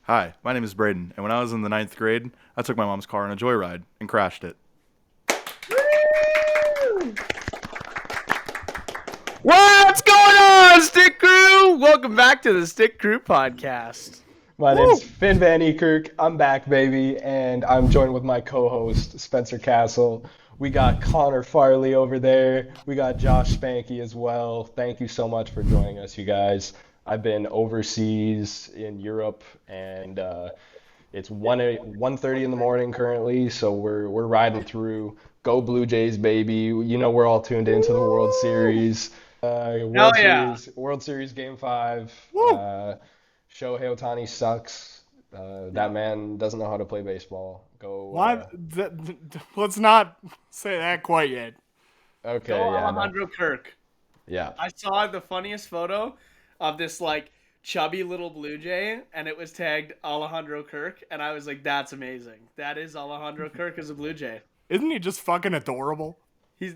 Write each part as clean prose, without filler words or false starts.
Hi, my name is Braden, and when I was in the ninth grade, I took my mom's car on a joyride and crashed it. What's going on, Stick Crew? Welcome back to the Stick Crew podcast. My name's Finn Van Eekirk. I'm back, baby, and I'm joined with my co-host Spencer Castle. We got Connor Farley over there. We got Josh Spanky as well. Thank you so much for joining us, you guys. I've been overseas in Europe, and it's 1:30 in the morning currently, so we're riding through. Go Blue Jays, baby! You know we're all tuned into the World Series. Hell World yeah. Series, World Series Game 5. Woo. Shohei Ohtani sucks. That man doesn't know how to play baseball. Why? Let's not say that quite yet. Okay, Go yeah, no. Alejandro Kirk. Yeah. I saw the funniest photo of this like chubby little Blue Jay, and it was tagged Alejandro Kirk, and I was like, "That's amazing. That is Alejandro Kirk as a Blue Jay." Isn't he just fucking adorable? I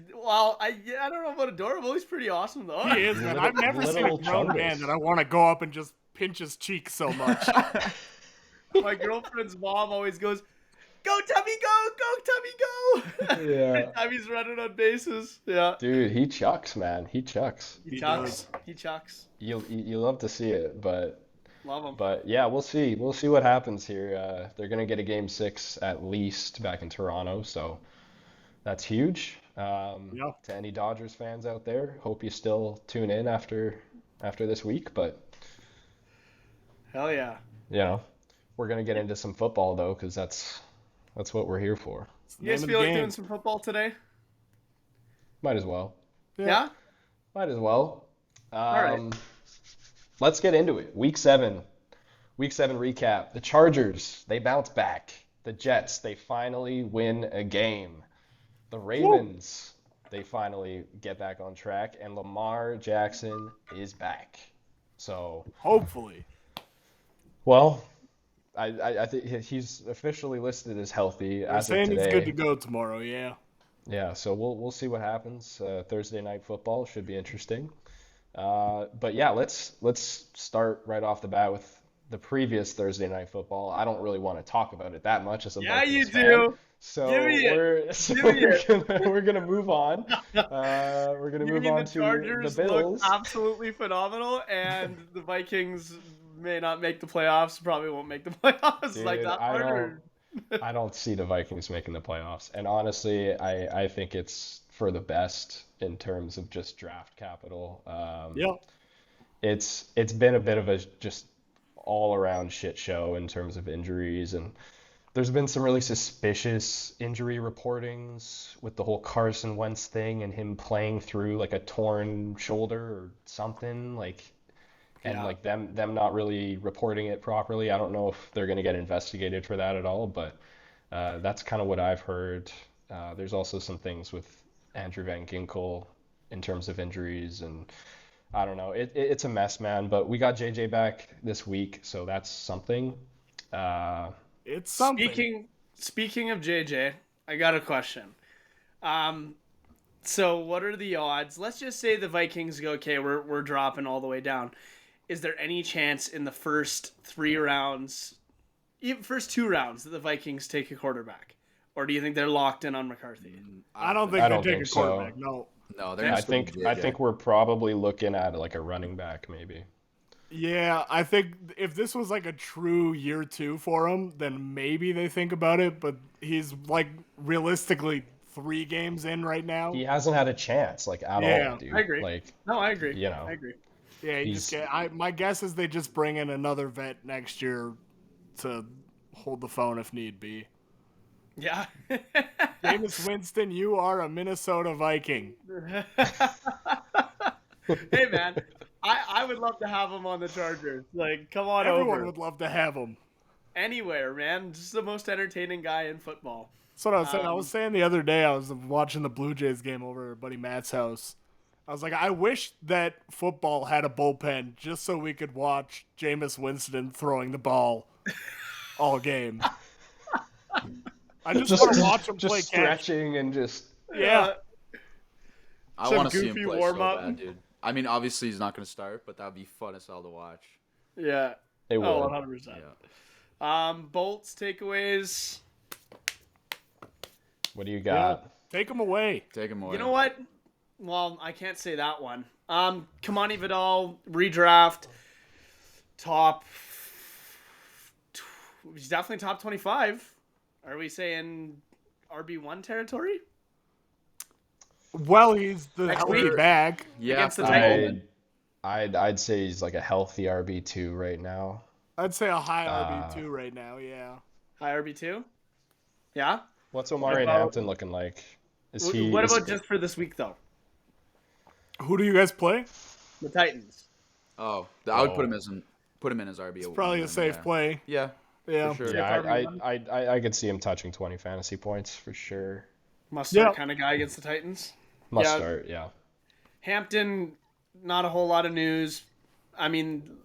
don't know about adorable. He's pretty awesome though. He is, man. I've never seen a Little grown man chungus. that I want to go up and just pinch his cheek so much. My girlfriend's mom always goes, "Go Tubby, go Tubby, go!" Yeah. Every time he's running on bases. Yeah. Dude, he chucks, man. He chucks. He does. chucks. He chucks. You love to see it, but Love him. yeah, we'll see. We'll see what happens here. They're gonna get a game 6 at least back in Toronto, so that's huge. Yeah. To any Dodgers fans out there, hope you still tune in after this week, but Hell yeah. you know, we're gonna get into some football though, because that's what we're here for. You guys Name of the feel like game. doing some football today? Might as well. Yeah? Might as well. right. Let's get into it. Week 7. Week 7 recap. The Chargers, they bounce back. The Jets, they finally win a game. The Ravens, they finally get back on track. And Lamar Jackson is back. So, Hopefully. well, I think he's officially listed as healthy They're as of saying he's good to today. go tomorrow, yeah. Yeah, so we'll see what happens. Thursday night football should be interesting. But yeah, let's start right off the bat with the previous Thursday night football. I don't really want to talk about it that much as a Yeah, you Vikings fan. do. So Give me it. Give me we're gonna move on. We're gonna You move mean on the to Chargers the look Bills. absolutely phenomenal, and the Vikings may not make the playoffs, probably won't make the playoffs. Dude, Like that I part, don't or... I don't see the Vikings making the playoffs. And honestly, I think it's for the best in terms of just draft capital. Yep. It's been a bit of a just all around shit show in terms of injuries, and there's been some really suspicious injury reportings with the whole Carson Wentz thing and him playing through like a torn shoulder or something like, and Yeah. like them not really reporting it properly. I don't know if they're going to get investigated for that at all, but that's kind of what I've heard. There's also some things with Andrew Van Ginkel in terms of injuries, and I don't know. It's a mess, man. But we got JJ back this week, so that's something. Uh, It's something. Speaking of JJ, I got a question. So what are the odds? Let's just say the Vikings go, okay, we're dropping all the way down. Is there any chance in the first 3 rounds, even first 2 rounds, that the Vikings take a quarterback? Or do you think they're locked in on McCarthy? I don't think I they don't take think a so. quarterback, no. No, they're I just think we're probably looking at like a running back, maybe. Yeah, I think if this was like a true year 2 for him, then maybe they think about it, but he's like realistically 3 games in right now. He hasn't had a chance, like at Yeah, all, dude. I agree. Like, No, I agree. you know. I agree. Yeah, you He's- just get. My guess is they just bring in another vet next year to hold the phone if need be. Yeah. Jameis Winston, you are a Minnesota Viking. Hey, man. I would love to have him on the Chargers. Like, come on Everyone over. would love to have him. Anywhere, man. Just the most entertaining guy in football. That's what I was saying. I was saying the other day, I was watching the Blue Jays game over at buddy Matt's house. I was like, I wish that football had a bullpen just so we could watch Jameis Winston throwing the ball all game. I just want to watch him just play catch. stretching and just Yeah. I Some want to see him goofy play so warm-up. bad, dude. I mean, obviously he's not going to start, but that'd be fun as hell to watch. Yeah. it Oh, would. 100%. Yeah. Bolts, takeaways. What do you got? Take him away. Take him away. You know what? Well, I can't say that one. Kamani Vidal, redraft, top. He's definitely top 25. Are we saying RB1 territory? Well, he's the Next healthy week. bag. Yeah, Against the I- Titans. I'd say he's like a healthy RB2 right now. I'd say a high RB2 right now, yeah. High RB2? Yeah? What's Omari about- Hampton looking like? Is he? What is- about just for this week, though? Who do you guys play? The Titans. I would put Oh. him as RB. It's probably a safe play. Yeah, Yeah. for sure. Yeah, I could see him touching 20 fantasy points for sure. Must start Yeah. kind of guy against the Titans. Must Yeah. start, yeah. Hampton, not a whole lot of news. I mean,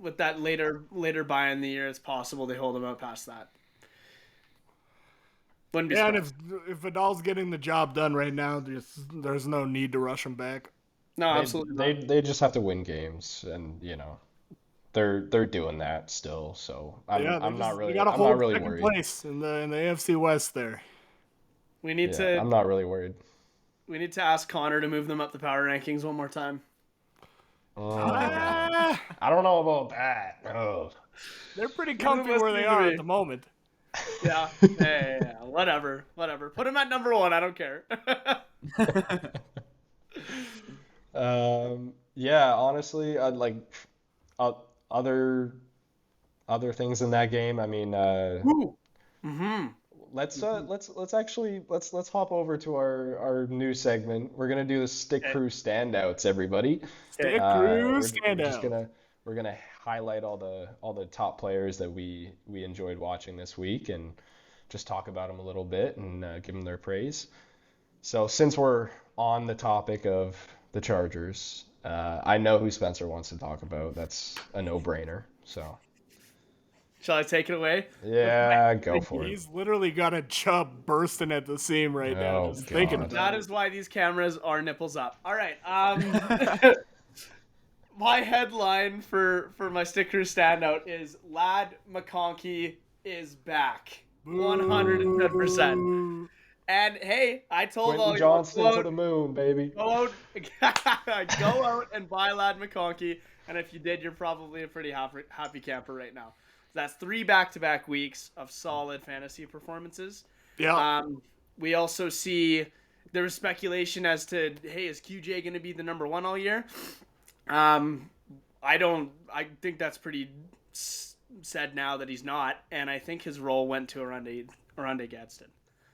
with that later buy in the year, it's possible they hold him out past that. Wouldn't be Yeah, and surprised. if Vidal's getting the job done right now, there's no need to rush him back. No, They- absolutely They, not. they just have to win games, and they're doing that still. So I'm not really They got to hold second worried. place in the AFC West there. We need Yeah, I'm to not really worried. ask Connor to move them up the power rankings one more time. Ah, I don't know about that. Oh. they're pretty comfy must where they be are me. at the moment. Yeah. Yeah. Whatever. Put him at number 1. I don't care. Yeah, honestly, I'd like other things in that game. I mean, Ooh. Mm-hmm. let's hop over to our new segment. We're gonna do the Stick Crew standouts, everybody. Stick Uh, Crew we're just standout. we're gonna highlight all the top players that we enjoyed watching this week and just talk about them a little bit and give them their praise. So since we're on the topic of the Chargers, I know who Spencer wants to talk about. That's a no-brainer. So Shall I take it away? yeah, go for it. He's literally got a chub bursting at the seam right now. Oh, Just thinking God. about That it. is why these cameras are nipples up. All right. My headline for my sticker standout is Lad McConkey is back. 110%. And hey, I told all Quentin you Johnston to the moon, baby. go out and buy Lad McConkey. And if you did, you're probably a pretty happy camper right now. That's 3 back-to-back weeks of solid fantasy performances. Yeah. We also see there was speculation as to, hey, is QJ going to be the number 1 all year? I think that's pretty said now that he's not, and I think his role went to Arundé Gadsden.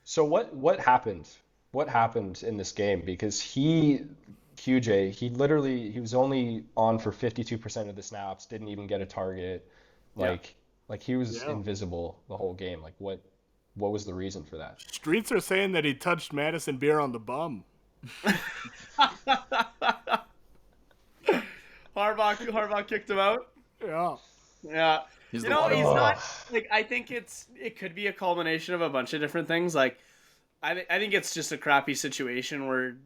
So what happened? What happened in this game? Because QJ, he was only on for 52% of the snaps, didn't even get a target. Like he was invisible the whole game. Like what was the reason for that? Streets are saying that he touched Madison Beer on the bum. Harbaugh kicked him out. Yeah. Yeah. He's You the know, water he's boy. not like I think it could be a culmination of a bunch of different things. Like I think it's just a crappy situation where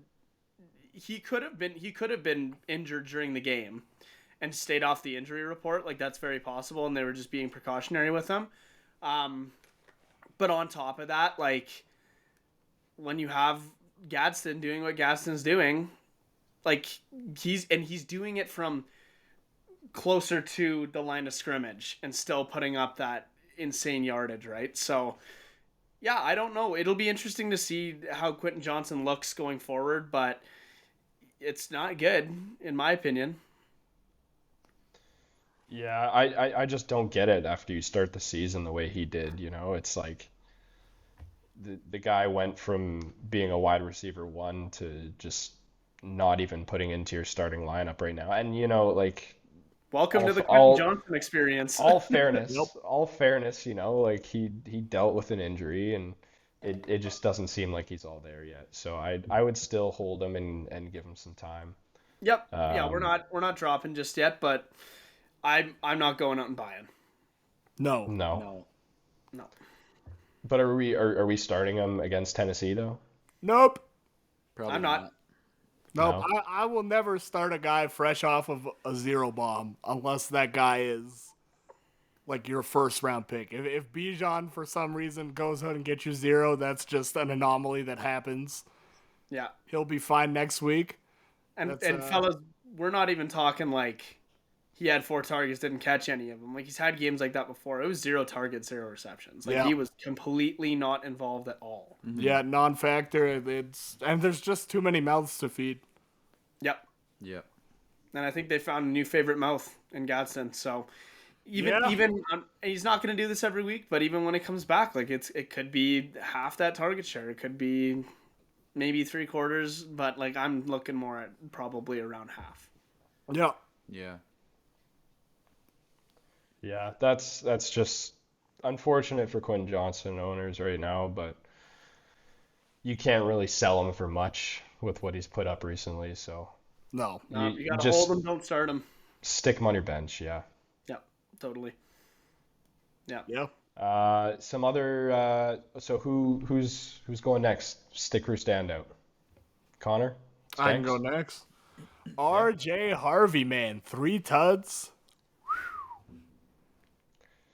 he could have been injured during the game and stayed off the injury report. Like that's very possible, and they were just being precautionary with him. But on top of that, like when you have Gadsden doing what Gadsden's doing, like he's doing it from closer to the line of scrimmage and still putting up that insane yardage, right? So yeah, I don't know. It'll be interesting to see how Quentin Johnson looks going forward, but it's not good in my opinion. Yeah, I just don't get it after you start the season the way he did, It's like the guy went from being a wide receiver 1 to just not even putting into your starting lineup right now. And like Welcome to the all- Quentin Johnson experience. all fairness, like he dealt with an injury and it just doesn't seem like he's all there yet. So I would still hold him and give him some time. Yep. Yeah, we're not dropping just yet, but I'm not going out and buying. No. No. No. But are we starting him against Tennessee though? Nope. Probably I'm not. Nope. No. I will never start a guy fresh off of a zero bomb unless that guy is like your first round pick. If Bijan for some reason goes out and gets you 0, that's just an anomaly that happens. Yeah. He'll be fine next week. And That's, fellas, we're not even talking like he had 4 targets, didn't catch any of them. Like, he's had games like that before. It was 0 targets, 0 receptions. Like, Yeah. he was completely not involved at all. Yeah, non-factor. And there's just too many mouths to feed. Yep. Yep. And I think they found a new favorite mouth in Gadsden. So even he's not going to do this every week, but even when it comes back, like it could be half that target share. It could be maybe 3/4, but like I'm looking more at probably around half. Yeah. Yeah. Yeah, that's just unfortunate for Quentin Johnson owners right now, but you can't really sell him for much with what he's put up recently. So No. You got to just hold him, don't start him. stick him on your bench. Yeah. Yep, totally. Yeah. Yeah. Some other. So who's going next? Stick or standout? Connor? I can go Spanks? next. RJ Harvey, man. 3 tuds.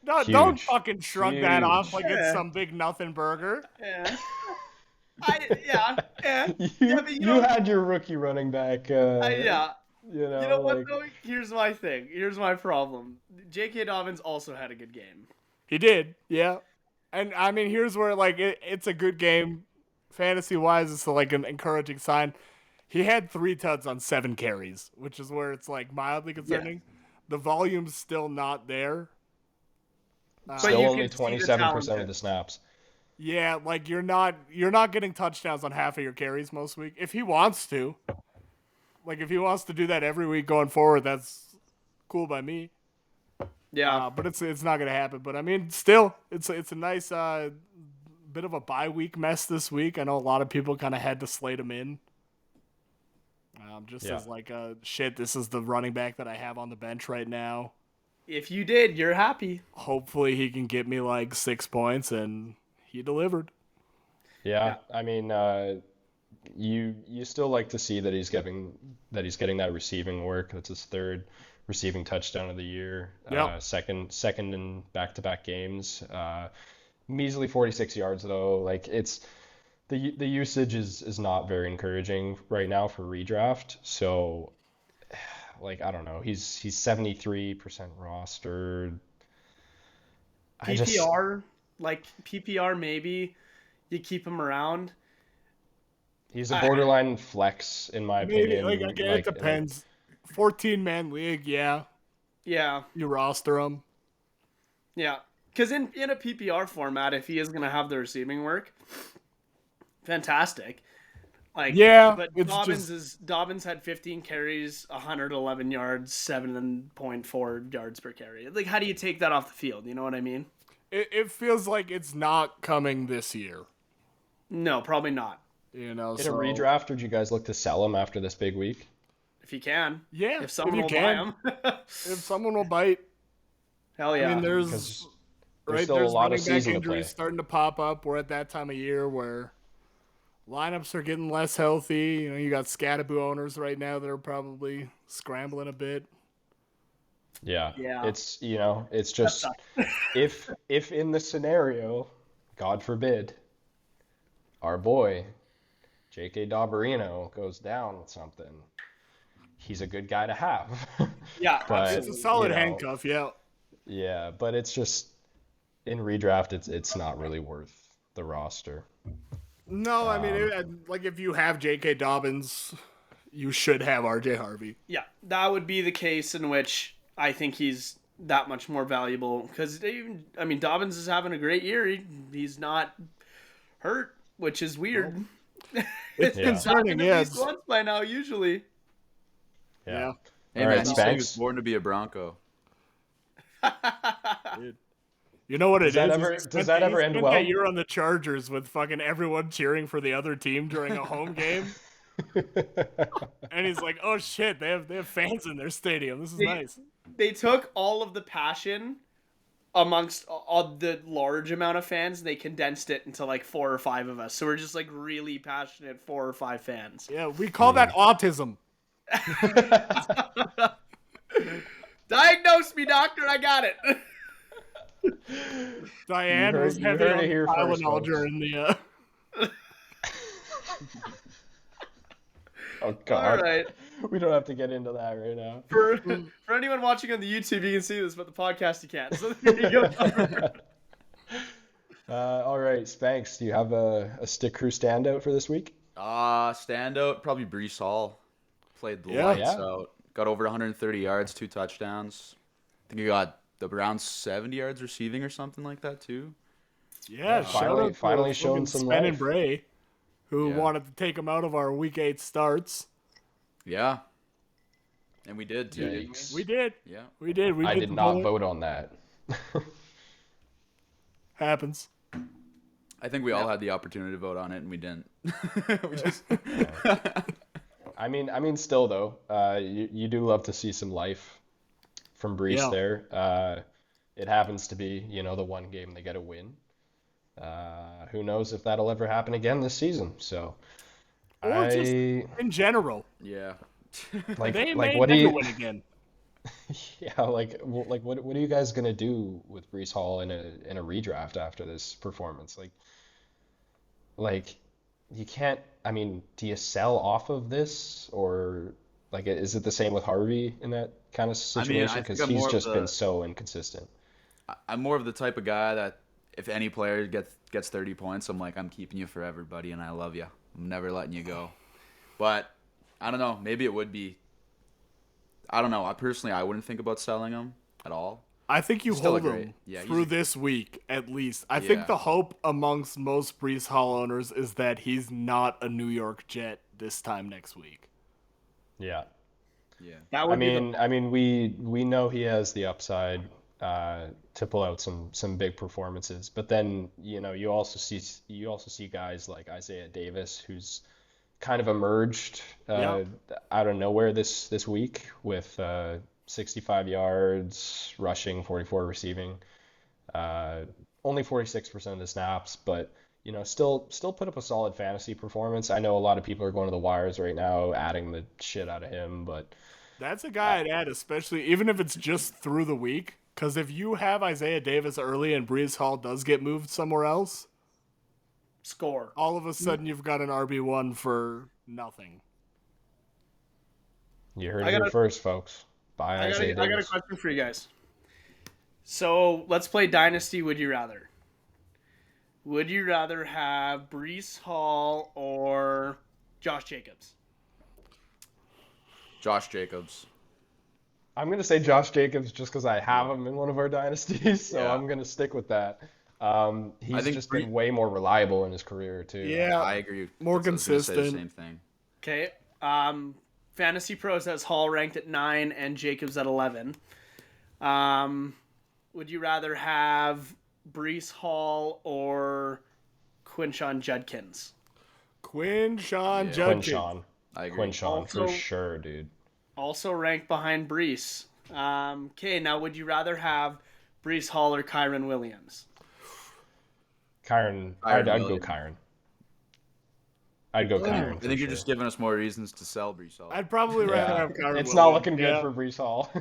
No, don't Huge. fucking shrug that off like it's Yeah. some big nothing burger. Yeah. Yeah. You, but you you know- had your rookie running back. Yeah. You know, You know what like, though? Here's my thing. Here's my problem. J.K. Dobbins also had a good game. He did, yeah. And I mean, here's where like it's a good game, fantasy wise. It's like an encouraging sign. He had 3 tuds on 7 carries, which is where it's like mildly concerning. The volume's still not there. still you only can see the 27% talent. of the snaps. Yeah, like you're not getting touchdowns on half of your carries most week. If he wants to, like if he wants to do that every week going forward, that's cool by me. Yeah. But it's not gonna happen. But I mean, still, it's a nice bit of a bye week mess this week. I know a lot of people kind of had to slate him in. Just Yeah. as like shit, this is the running back that I have on the bench right now. If you did, you're happy. Hopefully he can get me like 6 points, and he delivered. Yeah, I mean, you still like to see that he's getting that receiving work. That's his 3rd receiving touchdown of the year. Yep. Second in back-to-back games. Measly 46 yards though. Like it's the usage is not very encouraging right now for redraft. So like I don't know. He's 73% rostered. PPR, PPR maybe you keep him around. He's a borderline flex in my Maybe opinion. like again, it depends. 14-man league, yeah, Yeah. you roster him. Yeah. Because in a PPR format, if he is going to have the receiving work, fantastic. Like, Yeah, but it's Dobbins had 15 carries, 111 yards, 7.4 yards per carry. Like, how do you take that off the field? You know what I mean? It feels like it's not coming this year. No, probably not. In a redraft, would you guys look to sell him after this big week? If you can. Yeah, If someone you will can. buy him. If someone will bite, Hell yeah. I mean, there's Because there's still a lot running of back season to play. injuries starting to pop up. We're at that time of year where lineups are getting less healthy. You know, you got Skattebo owners right now that are probably scrambling a bit. Yeah. Yeah. It's it's just if in the scenario, God forbid, our boy J.K. Dauberino goes down with something, he's a good guy to have. Yeah, But, It's a solid you know, handcuff, yeah. Yeah, but it's just in redraft, it's not really worth the roster. No, I mean, like if you have J.K. Dobbins, you should have R.J. Harvey. Yeah, that would be the case in which I think he's that much more valuable because Dobbins is having a great year. He's not hurt, which is weird. It's Yeah. concerning, Happened yeah. at least once by now, usually. Yeah. Hey All man, right, he said he Spanks. was born to be a Bronco. You know what it is? Does that ever end well? That year on the Chargers with fucking everyone cheering for the other team during a home game. And he's like, "Oh shit, they have fans in their stadium. This is nice." They took all of the passion amongst all the large amount of fans and they condensed it into like 4 or 5 of us. So we're just like really passionate 4 or 5 fans. Yeah, we call that autism. Diagnose me, doctor. I got it. Diane was you heavy heard on it the here first, Tylenol folks. during the. Oh All God, right. we don't have to get into that right now. For anyone watching on the YouTube, you can see this, but the podcast you can't. So there you go. All right, Spanks, do you have a stick crew standout for this week? Standout, probably Brees Hall. Played the Yeah. lights Yeah. out. Got over 130 yards, 2 touchdowns. I think he got around 70 yards receiving or something like that too. Yeah, shout out to finally showing fucking some Spen and life. Bray, who Yeah. wanted to take him out of our Week 8 starts. Yeah. And we did too. Yikes. We did. Yeah. We did. We I did did the not bullet. vote on that. Happens. I think we all had the opportunity to vote on it and we didn't. We just I mean, still though, you do love to see some life from Brees Yeah. there. It happens to be, the one game they get a win. Who knows if that'll ever happen again this season? So, Or just in general. Yeah. They like may what do never you, win again. yeah, what are you guys gonna do with Brees Hall in a redraft after this performance? Like you can't. I mean, do you sell off of this, or like is it the same with Harvey in that kind of I mean, situation? I think Because I'm he's more of just been the so inconsistent. I'm more of the type of guy that if any player gets 30 points, I'm like, I'm keeping you forever, buddy, and I love you. I'm never letting you go. But I don't know. Maybe it would be. I don't know. I wouldn't think about selling him at all. I think you Still hold a great- him yeah, he's through a- this week at least. I Yeah. think the hope amongst most Brees Hall owners is that he's not a New York Jet this time next week. Yeah. Yeah. That I would be mean, we know he has the upside to pull out some big performances, but then you also see guys like Isaiah Davis, who's kind of emerged Yeah. out of nowhere this week with 65 yards rushing, 44 receiving, only 46% of the snaps, but still put up a solid fantasy performance. I know a lot of people are going to the wires right now, adding the shit out of him, but That's a guy I'd add, especially even if it's just through the week. Because if you have Isaiah Davis early and Brees Hall does get moved somewhere else, score. all of a sudden you've got an RB1 for nothing. you heard I it here gotta- first, folks. Buy I Isaiah got a Davis. question for you guys. So let's play Dynasty. Would you rather? Would you rather have Brees Hall or Josh Jacobs? Josh Jacobs. I'm gonna say Josh Jacobs just because I have him in one of our dynasties, so Yeah. I'm gonna stick with that. He's think just Bree- been way more reliable in his career too. Yeah. I agree. More I was gonna say the consistent. same thing. Okay. Fantasy Pros has Hall ranked at 9 and Jacobs at 11. Would you rather have Brees Hall or Quinshawn Judkins? Quinshawn Yeah. Judkins. Quinshawn, I agree. Quinshawn for Also- sure, dude. Also ranked behind Brees. Okay, now would you rather have Brees Hall or Kyron Williams? Kyron, Kyron I'd go Williams. Kyron. I'd go Kyron. I for think you're sure. just giving us more reasons to sell Brees Hall. I'd probably rather Yeah. have Kyron It's not Williams. looking good Yeah. for Brees Hall.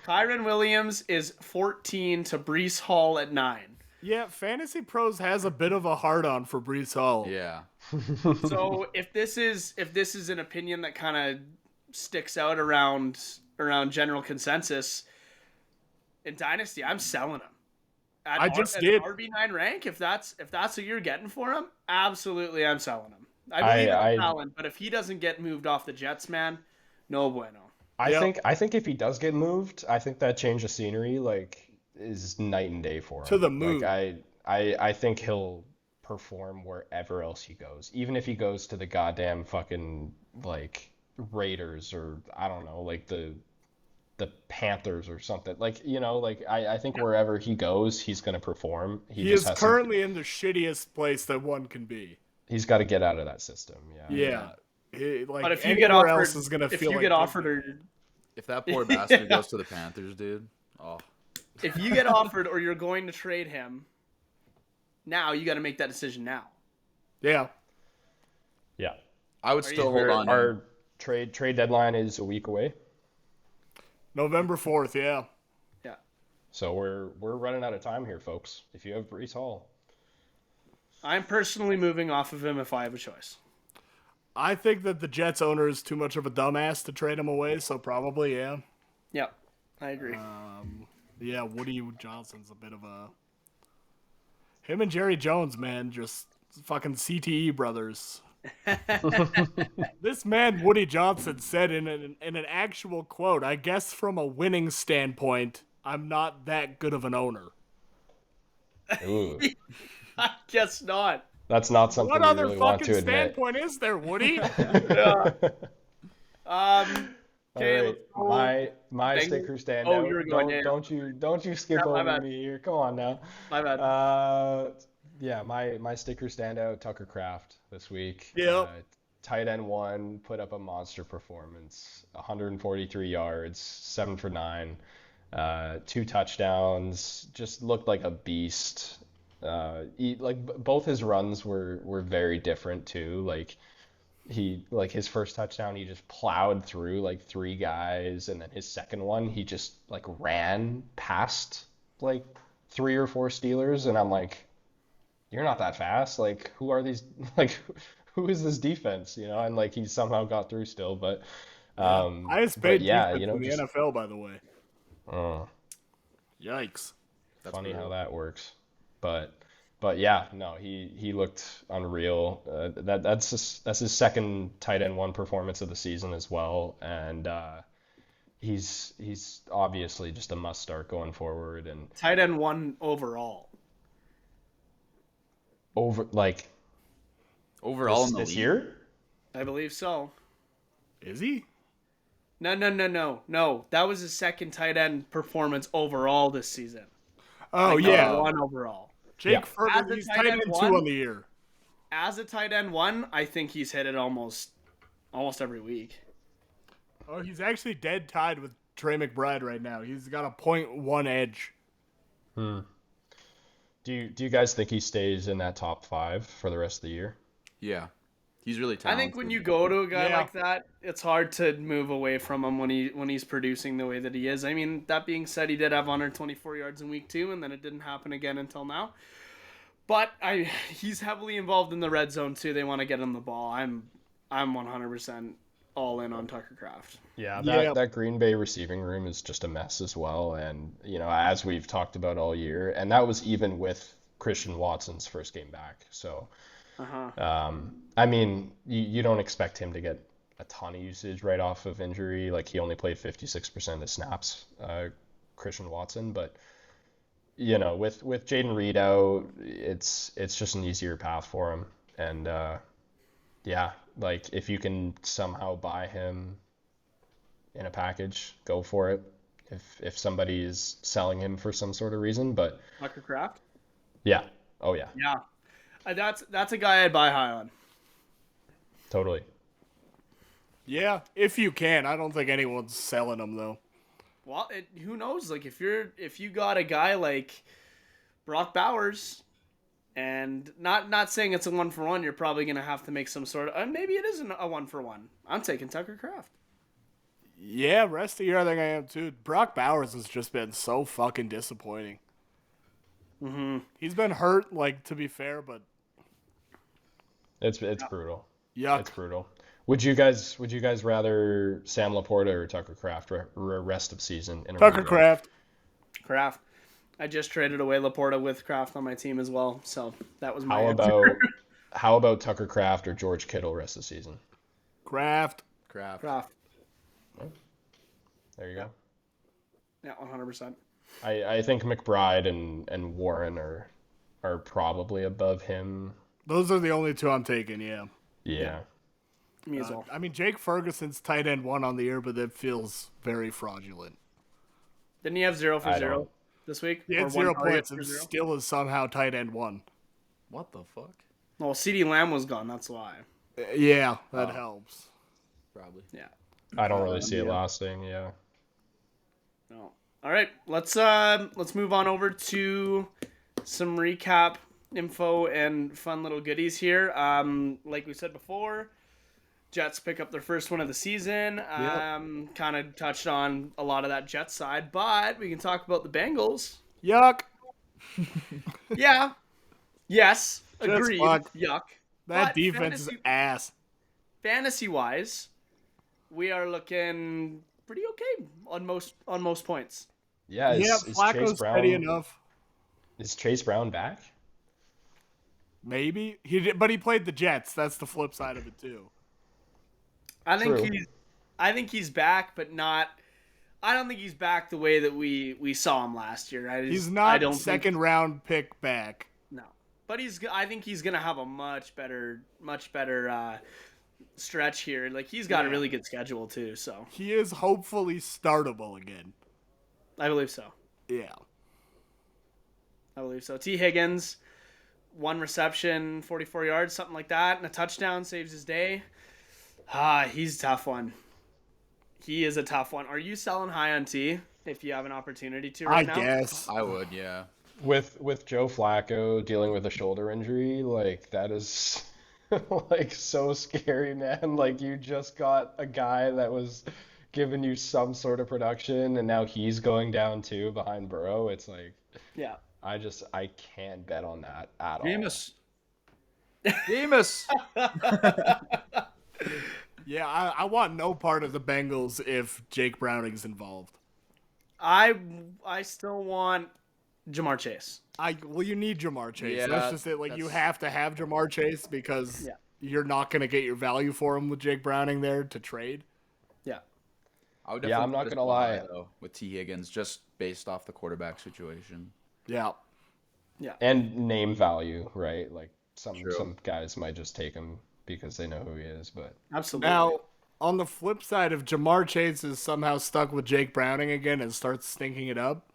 Kyron Williams is 14 to Brees Hall at 9. Yeah, Fantasy Pros has a bit of a hard on for Brees Hall. Yeah. So if this is an opinion that kind of sticks out around general consensus in Dynasty, I'm selling him. I just did. RB9 rank. If that's what you're getting for him, absolutely, I'm selling him. I believe in I- his talent, but if he doesn't get moved off the Jets, man, no bueno. Yep. I think if he does get moved, I think that change of scenery is night and day for him. To the moon. I think he'll perform wherever else he goes, even if he goes to the goddamn fucking Raiders or I don't know, the Panthers or something. I think wherever he goes, he's gonna perform. He just is has currently in the shittiest place that one can be. he's got to get out of that system. Yeah. Yeah. But if you get anywhere offered, else is gonna if feel you like get they're- offered, or If that poor bastard goes to the Panthers, dude. Oh. if you get offered, or you're going to trade him, now you got to make that decision now. Yeah. Yeah. I would still hold Our, on. to him. our trade deadline is a week away. November 4th, yeah. Yeah. So we're running out of time here, folks. If you have Brees Hall, I'm personally moving off of him if I have a choice. I think that the Jets owner is too much of a dumbass to trade him away, so probably, yeah. Yep, I agree. Yeah, Woody Johnson's a bit of a... Him and Jerry Jones, man, just fucking CTE brothers. This man, Woody Johnson, said in an actual quote, I guess from a winning standpoint, I'm not that good of an owner. ooh, I guess not. that's not something What we other really want fucking to admit. standpoint is there, Woody? Okay, All let's right, go. my Bengals. sticker Oh, you were standout. going, Don't you skip Yeah, my over bad. me here. Come on now. My bad. Yeah, my sticker standout, Tucker Kraft this week. Yep. Tight end one put up a monster performance, 143 yards, 7 for 9, 2 touchdowns. Just looked like a beast. Both his runs were very different too. His first touchdown he just plowed through like 3 guys, and then his second one he just like ran past like 3 or 4 Steelers, and I'm like, you're not that fast. Like, who are these? Like, who is this defense? And like he somehow got through still, Highest but paid yeah, defense in the just NFL, by the way. uh, Yikes. That's funny how brutal. that works. But yeah, no, he looked unreal. That's his second tight end one performance of the season as well, and he's obviously just a must start going forward. And Tight end one overall. over like Overall this in the this league. year. I believe so. Is he? No. That was his second tight end performance overall this season. Oh, Like, yeah. number one overall. Jake Yeah. Ferguson, As a he's tight tight end end one? 2 on the year. As a tight end one, I think he's hit it almost every week. Oh, he's actually dead tied with Trey McBride right now. He's got a .1 edge. Do you guys think he stays in that top 5 for the rest of the year? Yeah, he's really I talented. think when you go to a guy Yeah. like that, it's hard to move away from him when he's producing the way that he is. I mean, that being said, he did have 124 yards in week 2, and then it didn't happen again until now. But he's heavily involved in the red zone too. They want to get him the ball. I'm 100% all in on Tucker Kraft. Yeah, Yeah. that Green Bay receiving room is just a mess as well, and as we've talked about all year, and that was even with Christian Watson's first game back. So, I mean, you don't expect him to get a ton of usage right off of injury. Like, he only played 56% of the snaps, Christian Watson, but with Jaden Reed out, it's just an easier path for him, and yeah, like if you can somehow buy him in a package, go for it. If somebody is selling him for some sort of reason, but Tucker Kraft? yeah, oh yeah, Yeah. That's a guy I'd buy high on. totally. Yeah, if you can. I don't think anyone's selling him, though. Well, who knows? Like if you got a guy like Brock Bowers, and not saying it's a 1-for-1, you're probably gonna have to make some sort of. Maybe it isn't a 1-for-1. I'm taking Tucker Kraft. Yeah, rest of the year I think I am, too. Brock Bowers has just been so fucking disappointing. He's been hurt, like, to be fair, but It's brutal. yuck. It's brutal. Would you guys rather Sam Laporta or Tucker Kraft rest of season in a Tucker rebuild? Kraft. Kraft. I just traded away Laporta with Kraft on my team as well, so that was my How answer. about Tucker Kraft or George Kittle rest of the season? Kraft. Kraft. Kraft. There you go. Yeah, 100%. I think McBride and Warren are probably above him. Those are the only 2 I'm taking, yeah. Yeah. Me as well. I mean, Jake Ferguson's tight end 1 on the year, but that feels very fraudulent. Didn't he have 0 for I 0 don't- this week? He Or had 0 1 target points for and 0? still is somehow tight end 1. What the fuck? Well, CeeDee Lamb was gone. That's why. Yeah, that helps. Probably. Yeah. I don't really see it lasting. Yeah. No. All right. Let's move on over to some recap info and fun little goodies here. Like we said before, Jets pick up their first win of the season. Kind of touched on a lot of that Jets side, but we can talk about the Bengals. Yuck. Yeah. Yes. Just Agreed. fuck. Yuck. That But defense is ass. Fantasy-wise, we are looking pretty okay on most points. Yeah, Yeah, is Chase Flacco's steady Brown enough. is Chase Brown back? Maybe he did, but he played the Jets. That's the flip side of it too. I think True. he's back, but not. I don't think he's back the way that we saw him last year. He's I not don't second round pick back. No, but I think he's gonna have a much better stretch here. Like he's got a really good schedule too. So He is hopefully startable again. I believe so. Yeah. I believe so. T. Higgins, 1 reception, 44 yards, something like that, and a touchdown saves his day. He's a tough one. He is a tough one. Are you selling high on T if you have an opportunity to right now? I guess. I would, yeah. With Joe Flacco dealing with a shoulder injury, like that is like so scary, man. Like you just got a guy that was giving you some sort of production, and now he's going down too behind Burrow. It's like Yeah. I can't bet on that at all. Jameis. Jameis. Yeah, I want no part of the Bengals if Jake Browning's involved. I still want Jamar Chase. Well, you need Jamar Chase. Yeah, that's just it. Like you have to have Jamar Chase because Yeah. you're not going to get your value for him with Jake Browning there to trade. Yeah. I would Yeah, I'm definitely not put gonna him lie. high, though, with T. Higgins, just based off the quarterback situation. Yeah. And name value, right? Like True. some guys might just take him because they know who he is, but Absolutely. Now, on the flip side, if Jamar Chase is somehow stuck with Jake Browning again and starts stinking it up,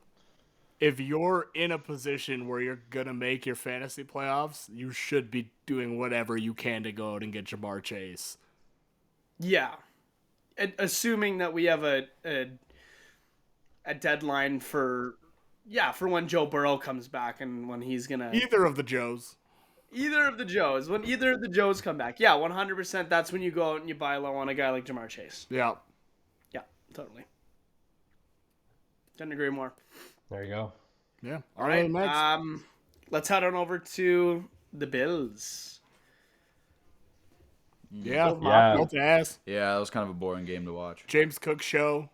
if you're in a position where you're going to make your fantasy playoffs, you should be doing whatever you can to go out and get Jamar Chase. Yeah. Assuming that we have a deadline for when Joe Burrow comes back and when he's gonna Either of the Joes. when either of the Joes come back. Yeah, 100%. That's when you go out and you buy low on a guy like Jamar Chase. Yeah. Yeah, totally. Couldn't agree more. there you go. Yeah. All right. Next. Let's head on over to the Bills. Yeah. Yeah. Built ass. Yeah, that was kind of a boring game to watch. James Cook show.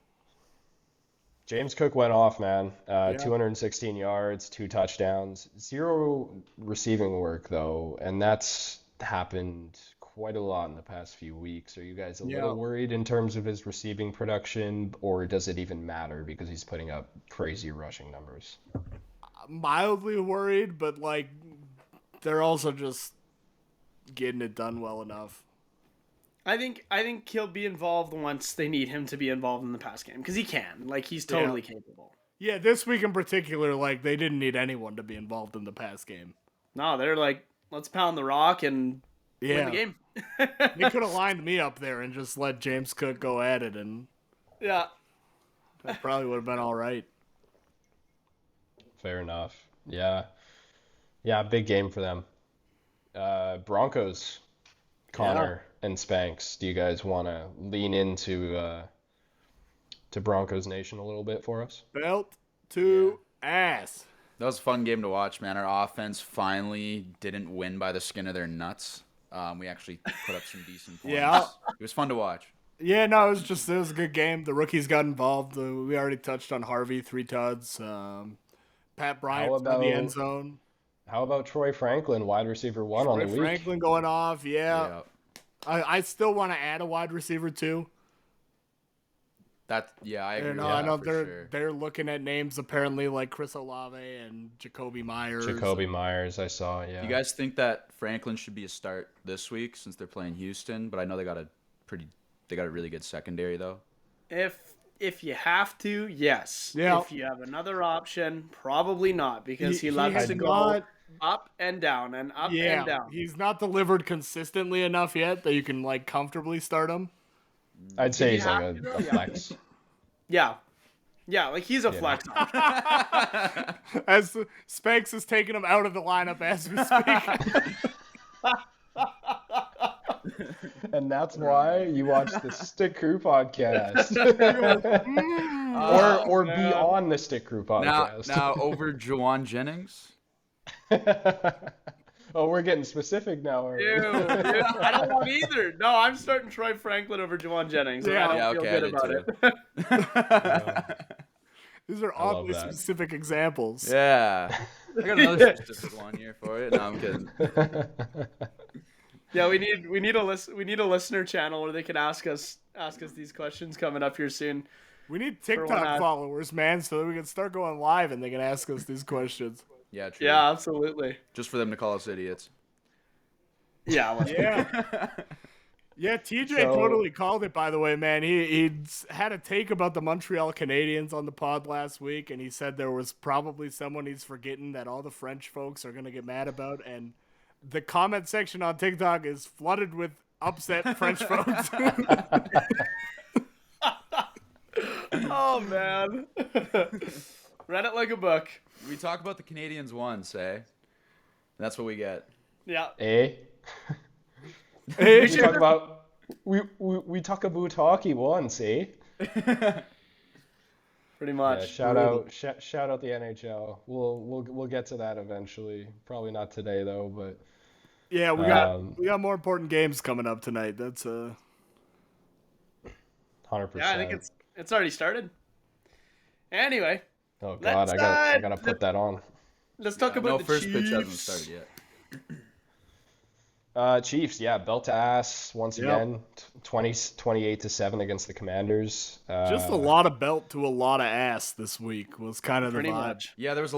James Cook went off, man. 216 yards, 2 touchdowns, 0 receiving work though, and that's happened quite a lot in the past few weeks. Are you guys a little worried in terms of his receiving production, or does it even matter because he's putting up crazy rushing numbers? Mildly worried, but like they're also just getting it done well enough. I think he'll be involved once they need him to be involved in the pass game because he can. Like he's totally capable. Yeah, this week in particular, like they didn't need anyone to be involved in the pass game. No, they're like, let's pound the rock and win Yeah, the game. they could have lined me up there and just let James Cook go at it, and Yeah. that probably would have been all right. Fair enough. Yeah. Yeah, big game for them. Broncos, Connor and Spanks. Do you guys want to lean into to Broncos Nation a little bit for us? Belt to ass. That was a fun game to watch, man. Our offense finally didn't win by the skin of their nuts. We actually put up some decent points. Yeah. It was fun to watch. Yeah, no, it was a good game. The rookies got involved. We already touched on Harvey, 3 tuds. Pat Bryant How in the about- end zone. How about Troy Franklin, wide receiver 1 on the Troy week? Franklin going off. Yeah. Yeah. I still want to add a wide receiver too. I agree. You know, with I that know for sure. they're looking at names apparently like Chris Olave and Jacoby Myers. Jacoby Myers, I saw, yeah. You guys think that Franklin should be a start this week since they're playing Houston? But I know they got a really good secondary though. If you have to, yes. Yeah. If you have another option, probably not because he loves has to go not- up and down and up Yeah, and down. he's not delivered consistently enough yet that you can like comfortably start him. I'd say you he's like have to, though, a yeah. flex. Yeah. Yeah, like he's a flex option. As Spanks is taking him out of the lineup as we speak. And that's why you watch the Stick Crew podcast. or be man. on the Stick Crew podcast. Now over Juwan Jennings. Oh, we're getting specific now. Are we? Ew, I don't want either. No, I'm starting Troy Franklin over Juwan Jennings. Yeah. I don't feel Okay, good I about did it. These are I love oddly that. specific examples. Yeah. I got another specific one here for you. No, I'm kidding. Yeah, we need a listener channel where they can ask us these questions coming up here soon. We need one TikTok app. followers, man, so that we can start going live and they can ask us these questions. Yeah, true. Yeah, absolutely. Just for them to call us idiots. Yeah, let's Yeah. Yeah, TJ So- totally called it, by the way, man. He'd had a take about the Montreal Canadiens on the pod last week, and he said there was probably someone he's forgetting that all the French folks are going to get mad about, and the comment section on TikTok is flooded with upset French folks. Oh man. Read it like a book. We talk about the Canadians once, eh? That's what we get. Yeah. Eh? Hey, We talk about we talk about hockey once, eh? Pretty much. Yeah, shout out the NHL. We'll get to that eventually. Probably not today though, but yeah, we got more important games coming up tonight. That's 100%. Yeah, I think it's already started. Anyway, Oh God, I gotta put that on. let's talk about No the first Chiefs. pitch hasn't started yet. Chiefs, yeah, belt to ass once Yep. again, 28-7 against the Commanders. just a lot of belt to a lot of ass this week was kind of the Pretty vibe. much. Yeah, there was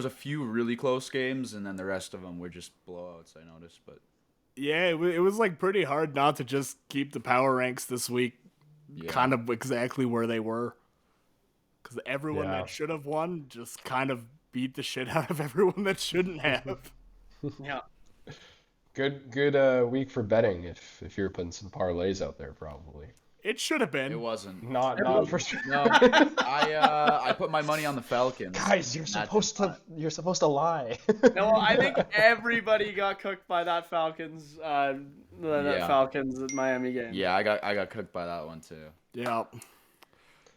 a few really close games, and then the rest of them were just blowouts, I noticed. But Yeah, it was like pretty hard not to just keep the power ranks this week yeah. kind of exactly where they were. Because everyone Yeah. that should have won just kind of beat the shit out of everyone that shouldn't have. Yeah. Good week for betting if you're putting some parlays out there, probably. It should have been. It wasn't. Not for sure. No, I put my money on the Falcons. Guys, you're That supposed did to lie. No, I think everybody got cooked by that Falcons Yeah. Falcons Miami game. Yeah, I got cooked by that one too. Yeah.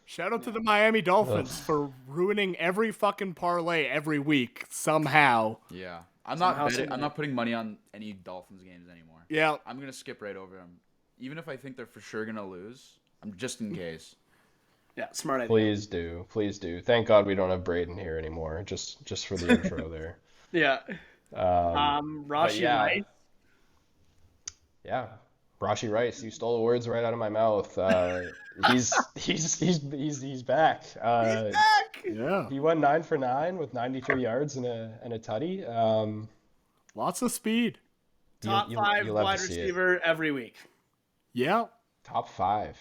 Shout out to the Miami Dolphins for ruining every fucking parlay every week somehow. Yeah, I'm Somehow, not betting, some I'm not putting money on any Dolphins games anymore. Yeah. I'm gonna skip right over them, even if I think they're for sure gonna lose. I'm just in case. Yeah, smart idea. Please do. Thank God we don't have Braden here anymore. Just for the intro there. Yeah. But Rashi yeah. Rice. Yeah, Rashi Rice, you stole the words right out of my mouth. He's back. Yeah. He went 9 for 9 with 93 yards and a tutty. Lots of speed. Top you- 5 you'll have wide to see it. receiver every week. Yeah. Top 5.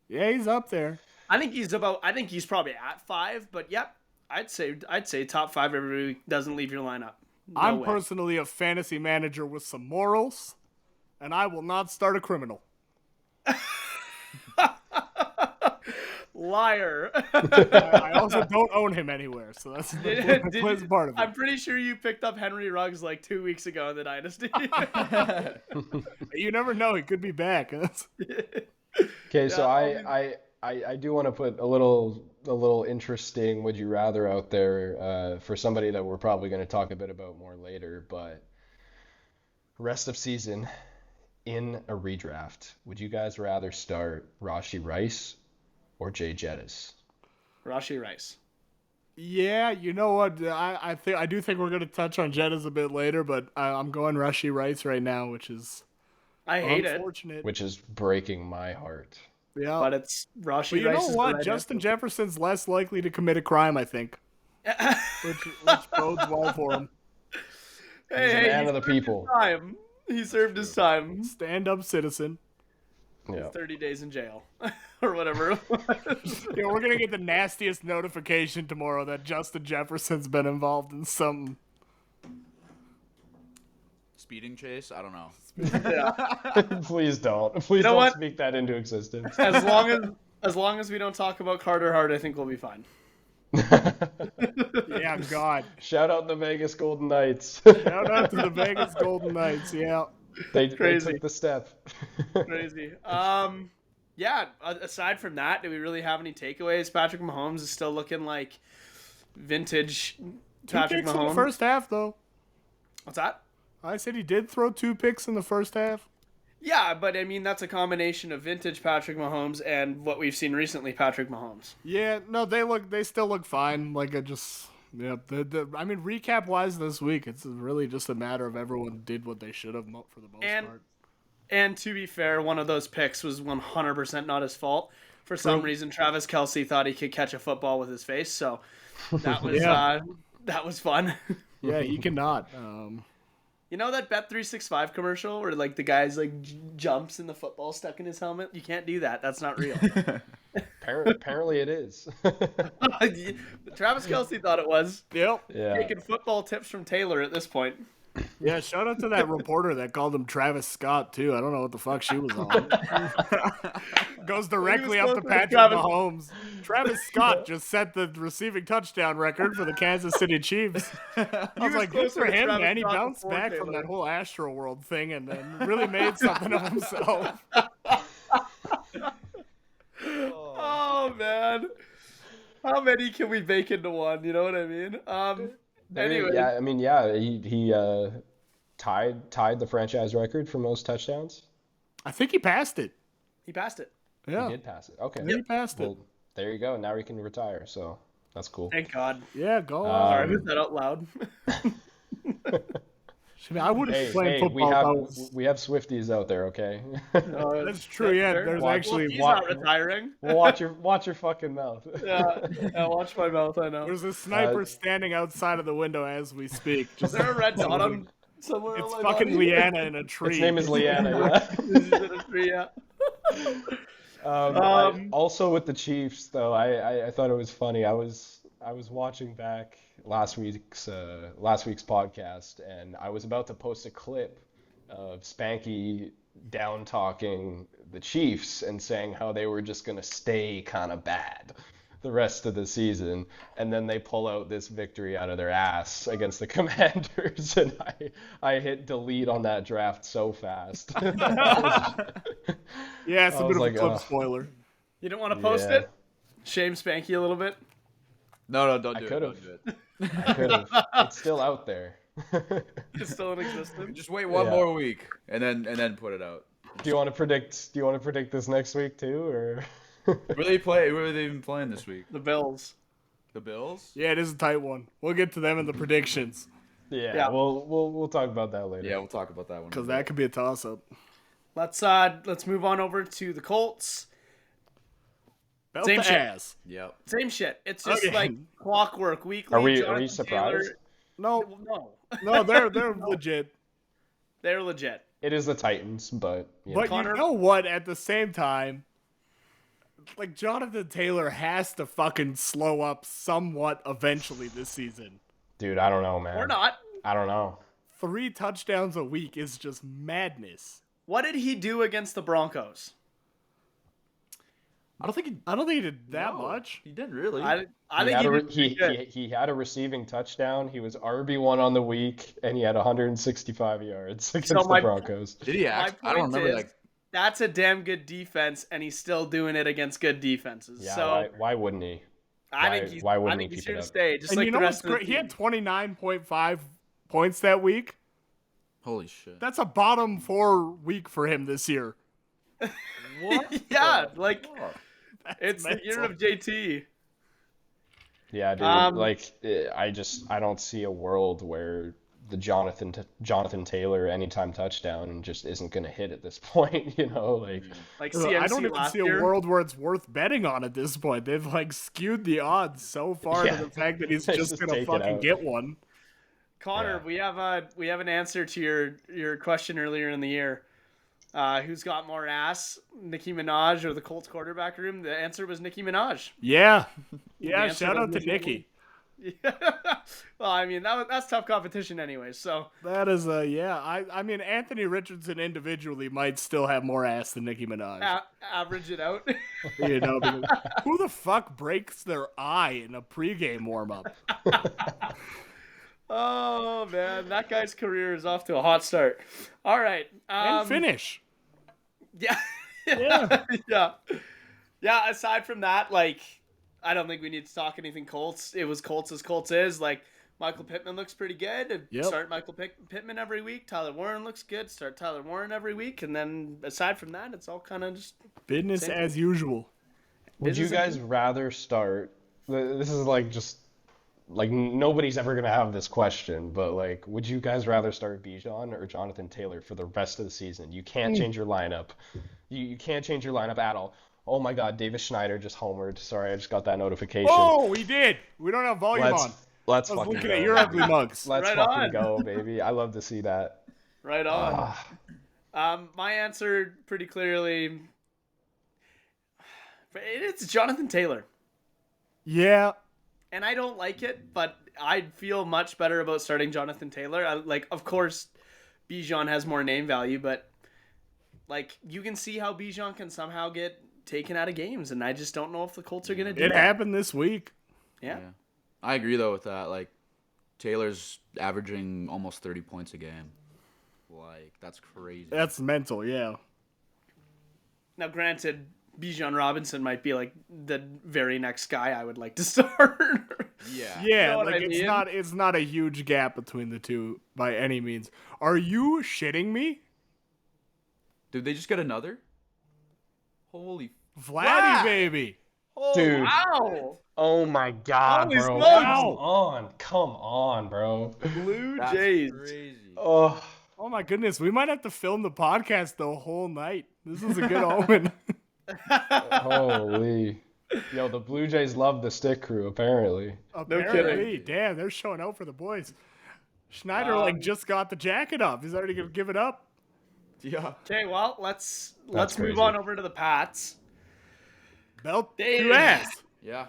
Yeah, he's up there. I think he's probably at 5, but yep, I'd say top 5 every week. Doesn't leave your lineup. No I'm way. personally a fantasy manager with some morals, and I will not start a criminal. Liar. I also don't own him anywhere, so that's plays a part of I'm it. pretty sure you picked up Henry Ruggs like 2 weeks ago in the Dynasty. You never know; he could be back. Okay, so I do want to put a little interesting would you rather out there for somebody that we're probably going to talk a bit about more later, but rest of season in a redraft, would you guys rather start Rashi Rice or Jay Jettis? Rashi Rice. Yeah, you know what? I do think we're gonna touch on Jettas a bit later, but I'm going Rashi Rice right now, which is I hate it, unfortunate. Which is breaking my heart. Yeah, but it's Rashi but you Rice. know is the what? right Justin answer. Jefferson's less likely to commit a crime, I think, which bodes well for him. He's a Hey, man he of the served his people. time. He served his time. Stand-up citizen. Yeah. 30 days in jail or whatever. it was. Yeah, we're gonna get the nastiest notification tomorrow that Justin Jefferson's been involved in some. Speeding chase? I don't know. Yeah. Please don't. Please know don't what? speak that into existence. As long as we don't talk about Carter Hart, I think we'll be fine. Yeah, God. Shout out the Vegas Golden Knights. Shout out to the Vegas Golden Knights. Yeah. They Crazy. took the step. Crazy. Yeah. Aside from that, do we really have any takeaways? Patrick Mahomes is still looking like vintage 2 Patrick picks in the Mahomes. first half, though. What's that? I said he did throw 2 picks in the first half. Yeah, but I mean that's a combination of vintage Patrick Mahomes and what we've seen recently, Patrick Mahomes. Yeah, no, they still look fine. Like, I mean, recap wise this week, it's really just a matter of everyone did what they should have for the most part. And to be fair, one of those picks was 100% not his fault. For some reason, Travis Kelce thought he could catch a football with his face, so that was that was fun. Yeah, he cannot. You know that Bet365 commercial where like the guy's like jumps in the football stuck in his helmet? You can't do that. That's not real. Apparently it is. Travis Kelce thought it was. Yep. Yeah. Taking football tips from Taylor at this point. Yeah, shout out to that reporter that called him Travis Scott, too. I don't know what the fuck she was on. Goes directly up to Patrick Mahomes. Travis Scott just set the receiving touchdown record for the Kansas City Chiefs. I was like, good for him, man. He bounced back from that whole Astro World thing and then really made something of himself. Oh, man. How many can we bake into one? You know what I mean? Anyway. Yeah, I mean, he tied the franchise record for most touchdowns. I think he passed it. He passed it. Yeah. He did pass it. Okay. He passed it. Well, there you go. Now he can retire, so that's cool. Thank God. Yeah, go on. Sorry, who's that out loud? I wouldn't Hey, play football. we have Swifties out there, okay? That's true, yeah. There's actually he's not retiring. Well, watch your fucking mouth. Yeah, watch my mouth, I know. There's a sniper standing outside of the window as we speak. Is there a red dot on somewhere? It's on my fucking body? Leanna in a tree. His name is Leanna, She's in a tree, yeah. Also with the Chiefs, though, I thought it was funny. I was watching back last week's podcast, and I was about to post a clip of Spanky down talking the Chiefs and saying how they were just gonna stay kind of bad the rest of the season, and then they pull out this victory out of their ass against the Commanders, and I hit delete on that draft so fast. Yeah, it's a bit of a like, clip spoiler. You don't want to post Yeah. it? Shame Spanky a little bit? No, don't do it. could've. Don't do it. I could have. It's still out there. It's still in existence. Just wait one Yeah. more week and then put it out. Do you want to predict this next week too, or? Where are they even playing this week? The Bills. The Bills? Yeah, it is a tight one. We'll get to them in the predictions Yeah, we'll talk about that later. Yeah, we'll talk about that one. because that could be a toss-up. Let's move on over to the Colts. Belt Same to shit. ass. Yep. Same shit. It's just Okay. like clockwork weekly. Are we Jonathan surprised? Taylor- No, No. they're legit. They're legit. It is the Titans, but But Connor- you know what? At the same time, like Jonathan Taylor has to fucking slow up somewhat eventually this season. dude, I don't know, man. Or not. I don't know. 3 touchdowns a week is just madness. What did he do against the Broncos? I don't think he did that much. He didn't really. I He think had he a did re- pretty good. he had a receiving touchdown. He was RB1 on the week, and he had 165 yards against So my- the Broncos. Did he act? I don't point remember is, like. That's a damn good defense, and he's still doing it against good defenses. Yeah, so why wouldn't he? I why- think he's, why I wouldn't think he he's keep here it to up? stay, just And like you the know what's rest of the great? He had team. 29.5 points that week. Holy shit. That's a bottom 4 week for him this year. What? Yeah, like Fuck? it's the year mental. of JT. Yeah, dude. I don't see a world where the Jonathan Taylor anytime touchdown just isn't gonna hit at this point. You know, like Like I CMC don't even last see a year. world where it's worth betting on at this point. They've like skewed the odds so far Yeah. to the fact that he's Just just gonna take it fucking out. get one. Connor, Yeah. we have an answer to your question earlier in the year. Who's got more ass, Nicki Minaj or the Colts quarterback room? The answer was Nicki Minaj. Yeah, The yeah. answer Shout was out to Nikki. Well, I mean that's tough competition anyway. So That is yeah. I mean Anthony Richardson individually might still have more ass than Nicki Minaj. average it out. You know, because who the fuck breaks their eye in a pregame warm up? Oh man, that guy's career is off to a hot start. All right. And finish. Yeah. Yeah. Yeah. Yeah, aside from that, like, I don't think we need to talk anything Colts. It was Colts as Colts is. Like, Michael Pittman looks pretty good. Yep. Start Michael Pittman every week. Tyler Warren looks good. Start Tyler Warren every week. And then aside from that, it's all kind of just Business Same. as usual. Would you guys rather start? This is like just like nobody's ever gonna have this question, but like, would you guys rather start Bijan or Jonathan Taylor for the rest of the season? You can't change your lineup. You can't change your lineup at all. Oh my God, Davis Schneider just homered. Sorry, I just got that notification. Oh, we did. We don't have volume on. Let's I was fucking looking go. at your ugly mugs. Let's Right fucking on. go, baby. I love to see that. right on. Ah, My answer pretty clearly, it's Jonathan Taylor. Yeah. And I don't like it, but I'd feel much better about starting Jonathan Taylor. Like, of course, Bijan has more name value, but like, you can see how Bijan can somehow get taken out of games, and I just don't know if the Colts are gonna do It that. happened this week. Yeah. Yeah. I agree though with that. Like Taylor's averaging almost 30 points a game. Like that's crazy. That's mental, yeah. Now, granted, Bijan Robinson might be like the very next guy I would like to start. Yeah. Yeah, know what like I it's mean? it's not a huge gap between the two by any means. Are you shitting me? Did they just get another? Holy. Vladdy Wow. baby. Oh, Dude. wow. oh my God, Holy bro. smokes. Come on, bro. Blue That's Jays. crazy. Oh, Oh my goodness, we might have to film the podcast the whole night. This is a good omen. holy. Yo, the Blue Jays love the stick crew, apparently. Apparently, damn, they're showing out for the boys. Schneider like just got the jacket off. He's already gonna give it up. Yeah. Okay, well, let's That's move crazy. on over to the Pats. Belt They- to ass. Yeah.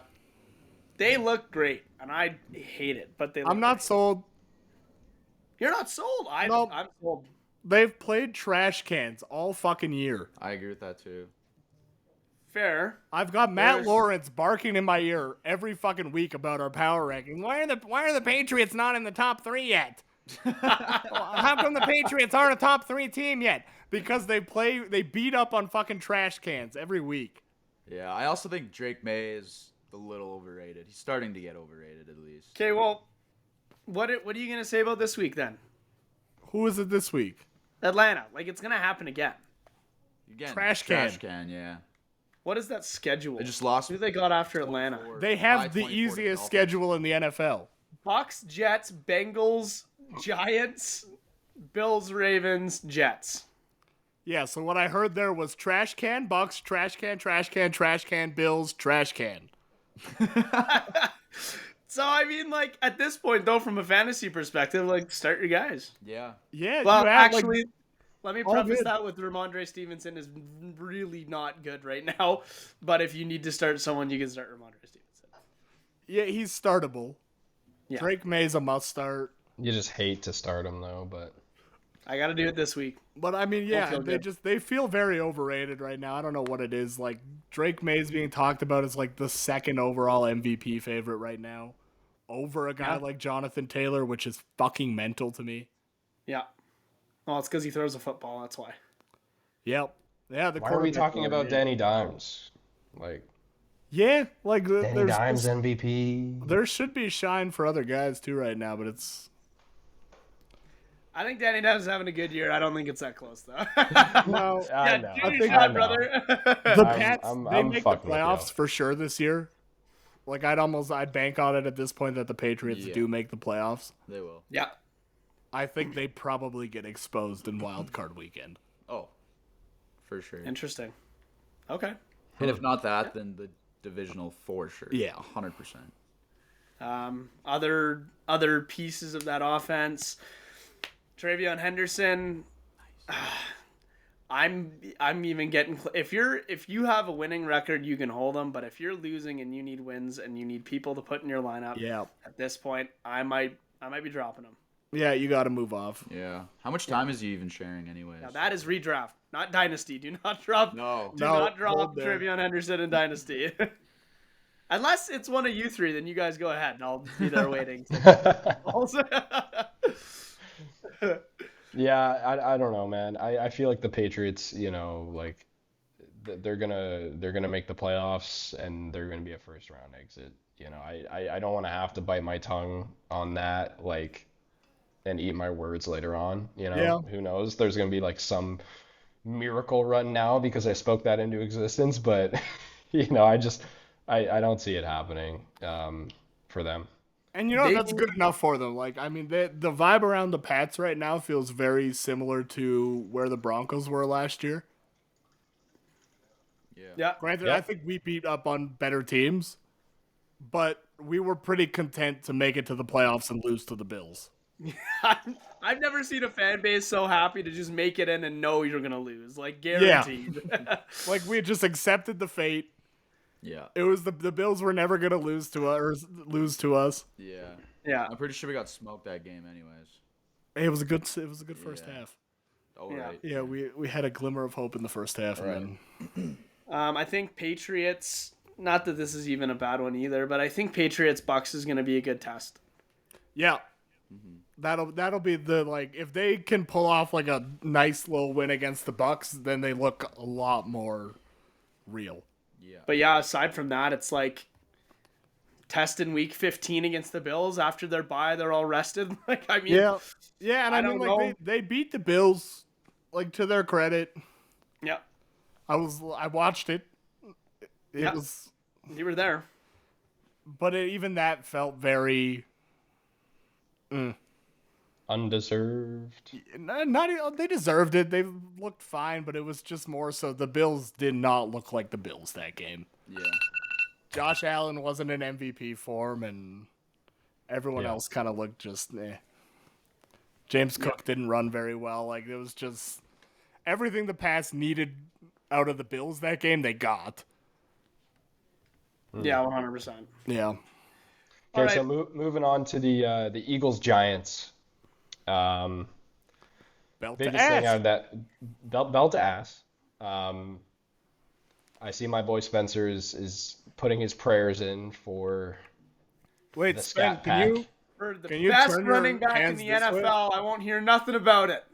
They look great, and I hate it, but they look I'm not great. sold. You're not sold. Nope. I'm sold. They've played trash cans all fucking year. I agree with that too. Fair. I've got Matt There's- Lawrence barking in my ear every fucking week about our power ranking. Why are the Patriots not in the top 3 yet? How come the Patriots aren't a top 3 team yet? Because they beat up on fucking trash cans every week. Yeah. I also think Drake May is a little overrated. He's starting to get overrated at least. Okay, well, what are you gonna say about this week then? Who is it this week? Atlanta. Like, it's gonna happen again. Again, Trash can. Yeah. What is that schedule? They just lost. Who they got after Atlanta? They By have the 24 to easiest Dolphins. schedule in the NFL. Bucks, Jets, Bengals, Giants, Bills, Ravens, Jets. Yeah, so what I heard there was trash can, Bucks, trash can, trash can, trash can, Bills, trash can. So, I mean, like, at this point, though, from a fantasy perspective, like, start your guys. Yeah. Yeah, Well, you have, actually, let me all preface good. that with Ramondre Stevenson is really not good right now. But if you need to start someone, you can start Ramondre Stevenson. yeah, he's startable. Yeah. Drake May's a must start. You just hate to start him, though, but I got to do it this week. But I mean, yeah, feel good. they feel very overrated right now. I don't know what it is. Like Drake May's being talked about as like the second overall MVP favorite right now, over a guy Yeah. like Jonathan Taylor, which is fucking mental to me. Yeah. Well, it's because he throws a football. That's why. Yep. Yeah. The why are we quarterback talking play, about yeah. Danny Dimes? Like, Yeah, like Danny there's Dimes MVP? there should be shine for other guys too right now, but it's I think Danny Dimes is having a good year. I don't think it's that close, though. no. I know. do your think- shot, I know. brother. The I'm- Pats, I'm- they I'm make the fucking with you. playoffs for sure this year. Like I'd bank on it at this point that the Patriots Yeah. do make the playoffs. They will. Yeah. I think they probably get exposed in Wild Card Weekend. Oh. For sure. Interesting. Okay. And if not that, then the divisional for sure. Yeah. 100%. Other pieces of that offense. Travion Henderson. I'm even getting if you have a winning record, you can hold them. But if you're losing and you need wins and you need people to put in your lineup, Yeah. at this point, I might be dropping them. Yeah, you got to move off. Yeah. How much time is he even sharing anyways? Now that is redraft, not dynasty. Do not drop. No. Do No, not drop hold there. Travion Henderson in dynasty. Unless it's one of you three, then you guys go ahead, and I'll be there waiting. Also, Yeah, I don't know, man. I feel like the Patriots, like they're gonna make the playoffs and they're gonna be a first round exit. I don't want to have to bite my tongue on that, like, and eat my words later on. Yeah. Who knows? There's gonna be like some miracle run now because I spoke that into existence, but I don't see it happening for them. And They- that's good enough for them. Like, I mean, the vibe around the Pats right now feels very similar to where the Broncos were last year. yeah, Granted, Yeah. I think we beat up on better teams, but we were pretty content to make it to the playoffs and lose to the Bills. I've never seen a fan base so happy to just make it in and know you're gonna lose, like guaranteed. Like, we just accepted the fate. Yeah. It was the Bills were never gonna lose to us. Yeah. Yeah. I'm pretty sure we got smoked that game anyways. It was a good first Yeah. half. Oh, Yeah. right. Yeah, we had a glimmer of hope in the first half, Right. and then I think Patriots. Not that this is even a bad one either, but I think Patriots Bucks is gonna be a good test. yeah, that'll be the, like, if they can pull off like a nice little win against the Bucks, then they look a lot more real. Yeah. But yeah, aside from that, it's like test in week 15 against the Bills after their bye, they're all rested. Like, I mean, Yeah, and I I mean, don't like, know. they beat the Bills, like, to their credit. yeah, I watched it. It Yeah. was, you were there. but even that felt very. Undeserved. Not they deserved it. They looked fine, but it was just more so the Bills did not look like the Bills that game. Yeah. Josh Allen wasn't in MVP form, and everyone Yeah. else kind of looked just James Cook didn't run very well. Like, it was just everything the Pats needed out of the Bills that game, they got. Yeah, 100%. Yeah. Okay, All so right. moving on to the Eagles Giants. Belt to Biggest thing ass. out of that belt to ass. I see my boy Spencer is putting his prayers in for Wait, the Spen, Scat can Pack. you? For the Can you best turn your running back in hands the this way? NFL, I won't hear nothing about it.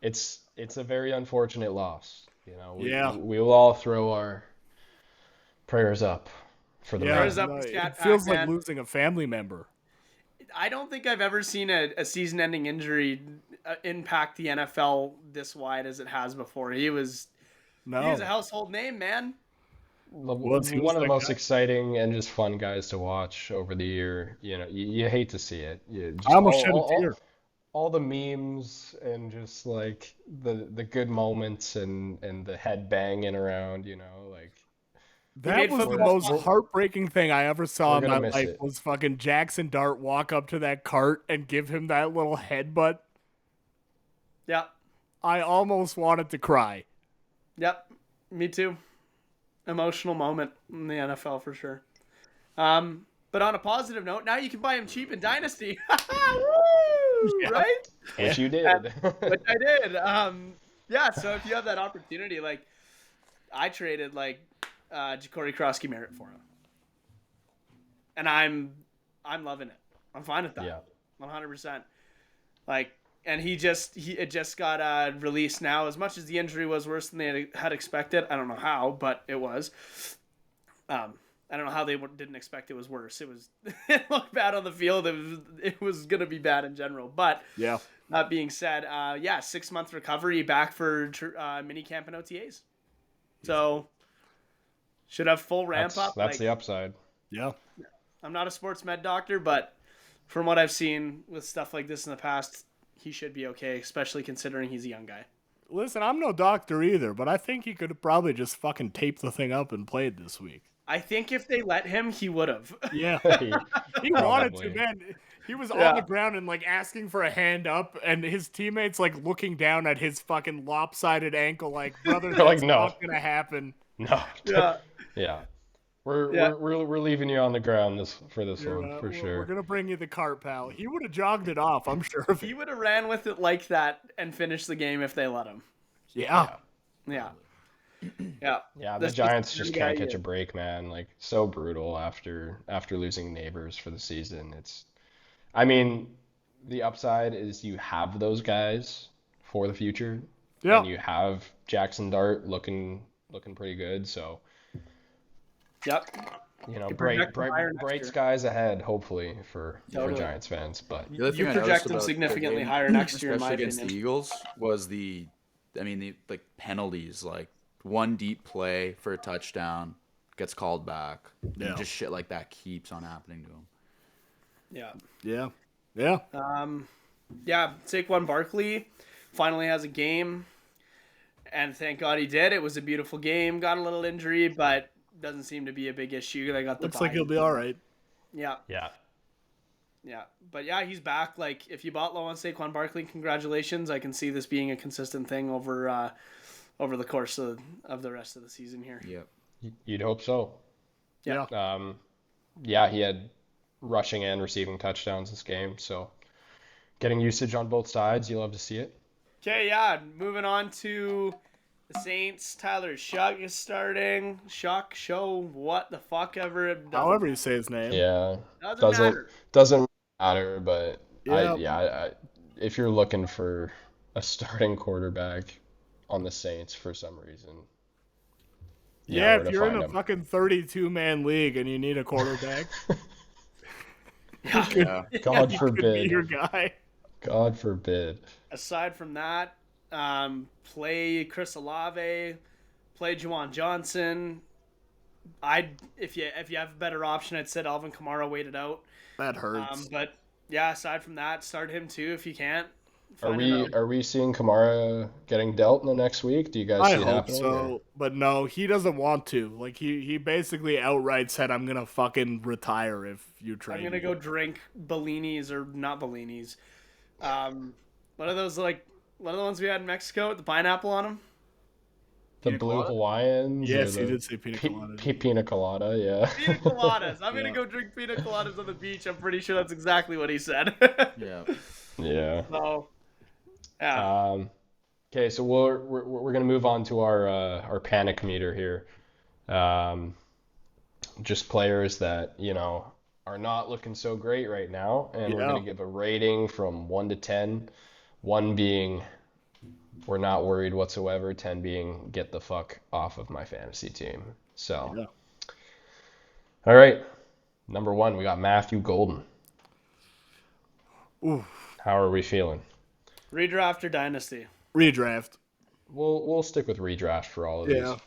It's a very unfortunate loss. Yeah. We will all throw our prayers up for the Yeah, man. Prayers up no, the it Scat feels Pack, like man. losing a family member. I don't think I've ever seen a season-ending injury impact the NFL this wide as it has before. He was No. a household name, man. Was he One of the that most guy? exciting and just fun guys to watch over the year. You hate to see it. I almost shed a tear. All the memes and just like the good moments and the head banging around, like That made was the football most fun. heartbreaking thing I ever saw We're in gonna my miss life. it. Was fucking Jackson Dart walk up to that cart and give him that little headbutt. Yeah. I almost wanted to cry. Yep. Me too. Emotional moment in the NFL for sure. But on a positive note, now you can buy him cheap in Dynasty. Woo! Yeah. Right? which you did. Which I did. Yeah, so if you have that opportunity, like I traded like Ja'Cory Krosky Merritt for him. And I'm loving it. I'm fine with that. Yeah. 100%. Like, and it just got released now. As much as the injury was worse than they had expected, I don't know how, but it was. I don't know how they didn't expect it was worse. It was it looked bad on the field. It was gonna be bad in general. But Yeah. that being said, 6-month recovery, back for mini camp and OTAs. So should have full ramp up. That's like, the upside. Yeah. I'm not a sports med doctor, but from what I've seen with stuff like this in the past, he should be okay, especially considering he's a young guy. Listen, I'm no doctor either, but I think he could have probably just fucking taped the thing up and played this week. I think if they let him, he would have. Yeah. He wanted to, Probably. man. He was Yeah. on the ground and like asking for a hand up, and his teammates like looking down at his fucking lopsided ankle, like, brother, They're like, that's "No." not gonna happen. No. Yeah. Yeah. We're, Yeah. we're leaving you on the ground for this You're, one, for we're sure. gonna bring you the cart, pal. He would have jogged it off, I'm sure of He it. would have ran with it like that and finished the game if they let him. Yeah. Yeah. Yeah. Yeah, the This Giants just guy can't catch a here. break, man. Like so brutal after losing neighbors for the season. I mean, the upside is you have those guys for the future, Yeah. and you have Jackson Dart looking pretty good. So, Yep. You bright project them bright higher next bright year. skies ahead, hopefully for Totally. Giants fans. But The other You thing I noticed project them about their significantly game, higher next year, in my especially against opinion. the Eagles, was the like penalties, like one deep play for a touchdown gets called back, Yeah. and just shit like that keeps on happening to him. Yeah. Yeah. Yeah. Yeah. Saquon Barkley finally has a game, and thank God he did. It was a beautiful game. Got a little injury, but doesn't seem to be a big issue. They got the Looks like bye. he'll be all right. Yeah. yeah, Yeah, but yeah, he's back. Like, if you bought low on Saquon Barkley, congratulations. I can see this being a consistent thing over the course of the rest of the season here. Yep. you'd hope so. Yeah. Yeah, he had rushing and receiving touchdowns this game, so getting usage on both sides, you love to see it. Okay, yeah. Moving on to the Saints. Tyler Shuck is starting. Shuck, show what the fuck ever. It doesn't, However you say his name. Yeah, doesn't doesn't matter. doesn't matter, but Yeah. if you're looking for a starting quarterback on the Saints for some reason, you know Yeah, where if to you're in find a him. fucking 32-man league and you need a quarterback, Yeah. God he could be your forbid. guy. God forbid. Aside from that, play Chris Olave, play Juwan Johnson. If you have a better option, I'd said Alvin Kamara wait it out. That hurts. But yeah, aside from that, start him too if you can't. Are Find another. we seeing Kamara getting dealt in the next week? Do you guys I see it hope happening? so, but no, he doesn't want to. Like he basically outright said, "I'm gonna fucking retire if you trade I'm gonna me." go drink Bellinis or not Bellinis. What are those like? What are the ones we had in Mexico with the pineapple on them? The Pina Blue colada? Hawaiians or Yes, he the did say pina colada. pina colada, yeah. Pina coladas. I'm gonna Yeah. go drink pina coladas on the beach. I'm pretty sure that's exactly what he said. Yeah. Yeah. So, yeah. Okay, so we're gonna move on to our panic meter here. Um, just players that, are not looking so great right now, and we're Yeah. gonna give a rating from 1 to 10. 1 being we're not worried whatsoever, 10 being get the fuck off of my fantasy team. So, Yeah. all right. Number 1, we got Matthew Golden. Ooh, How are we feeling? Redraft or dynasty? redraft. We'll stick with redraft for all of these. Yeah.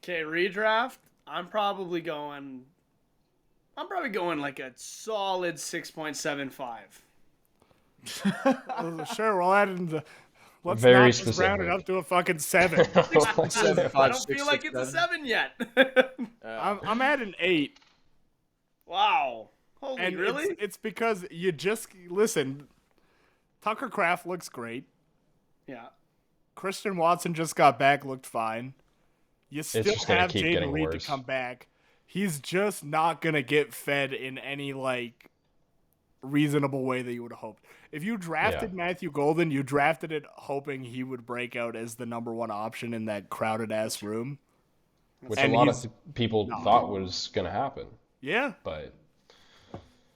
Okay, redraft. I'm probably going like a solid 6.75. Sure, we'll add in the. Let's Very not just round it specific. up to a fucking 7. 7, I 5, don't 6, feel like 6, it's a 7. 7 yet. I'm at an 8. Wow. Holy, And really? it's because you just listen. Tucker Kraft looks great. Yeah. Christian Watson just got back, looked fine. You still just gonna have keep Jaden getting Reed to worse. come back. He's just not gonna get fed in any like reasonable way that you would have hoped. If you drafted Yeah. Matthew Golden, you drafted it hoping he would break out as the number 1 option in that crowded ass room. Which And a lot he's of people thought was going to happen. Yeah, But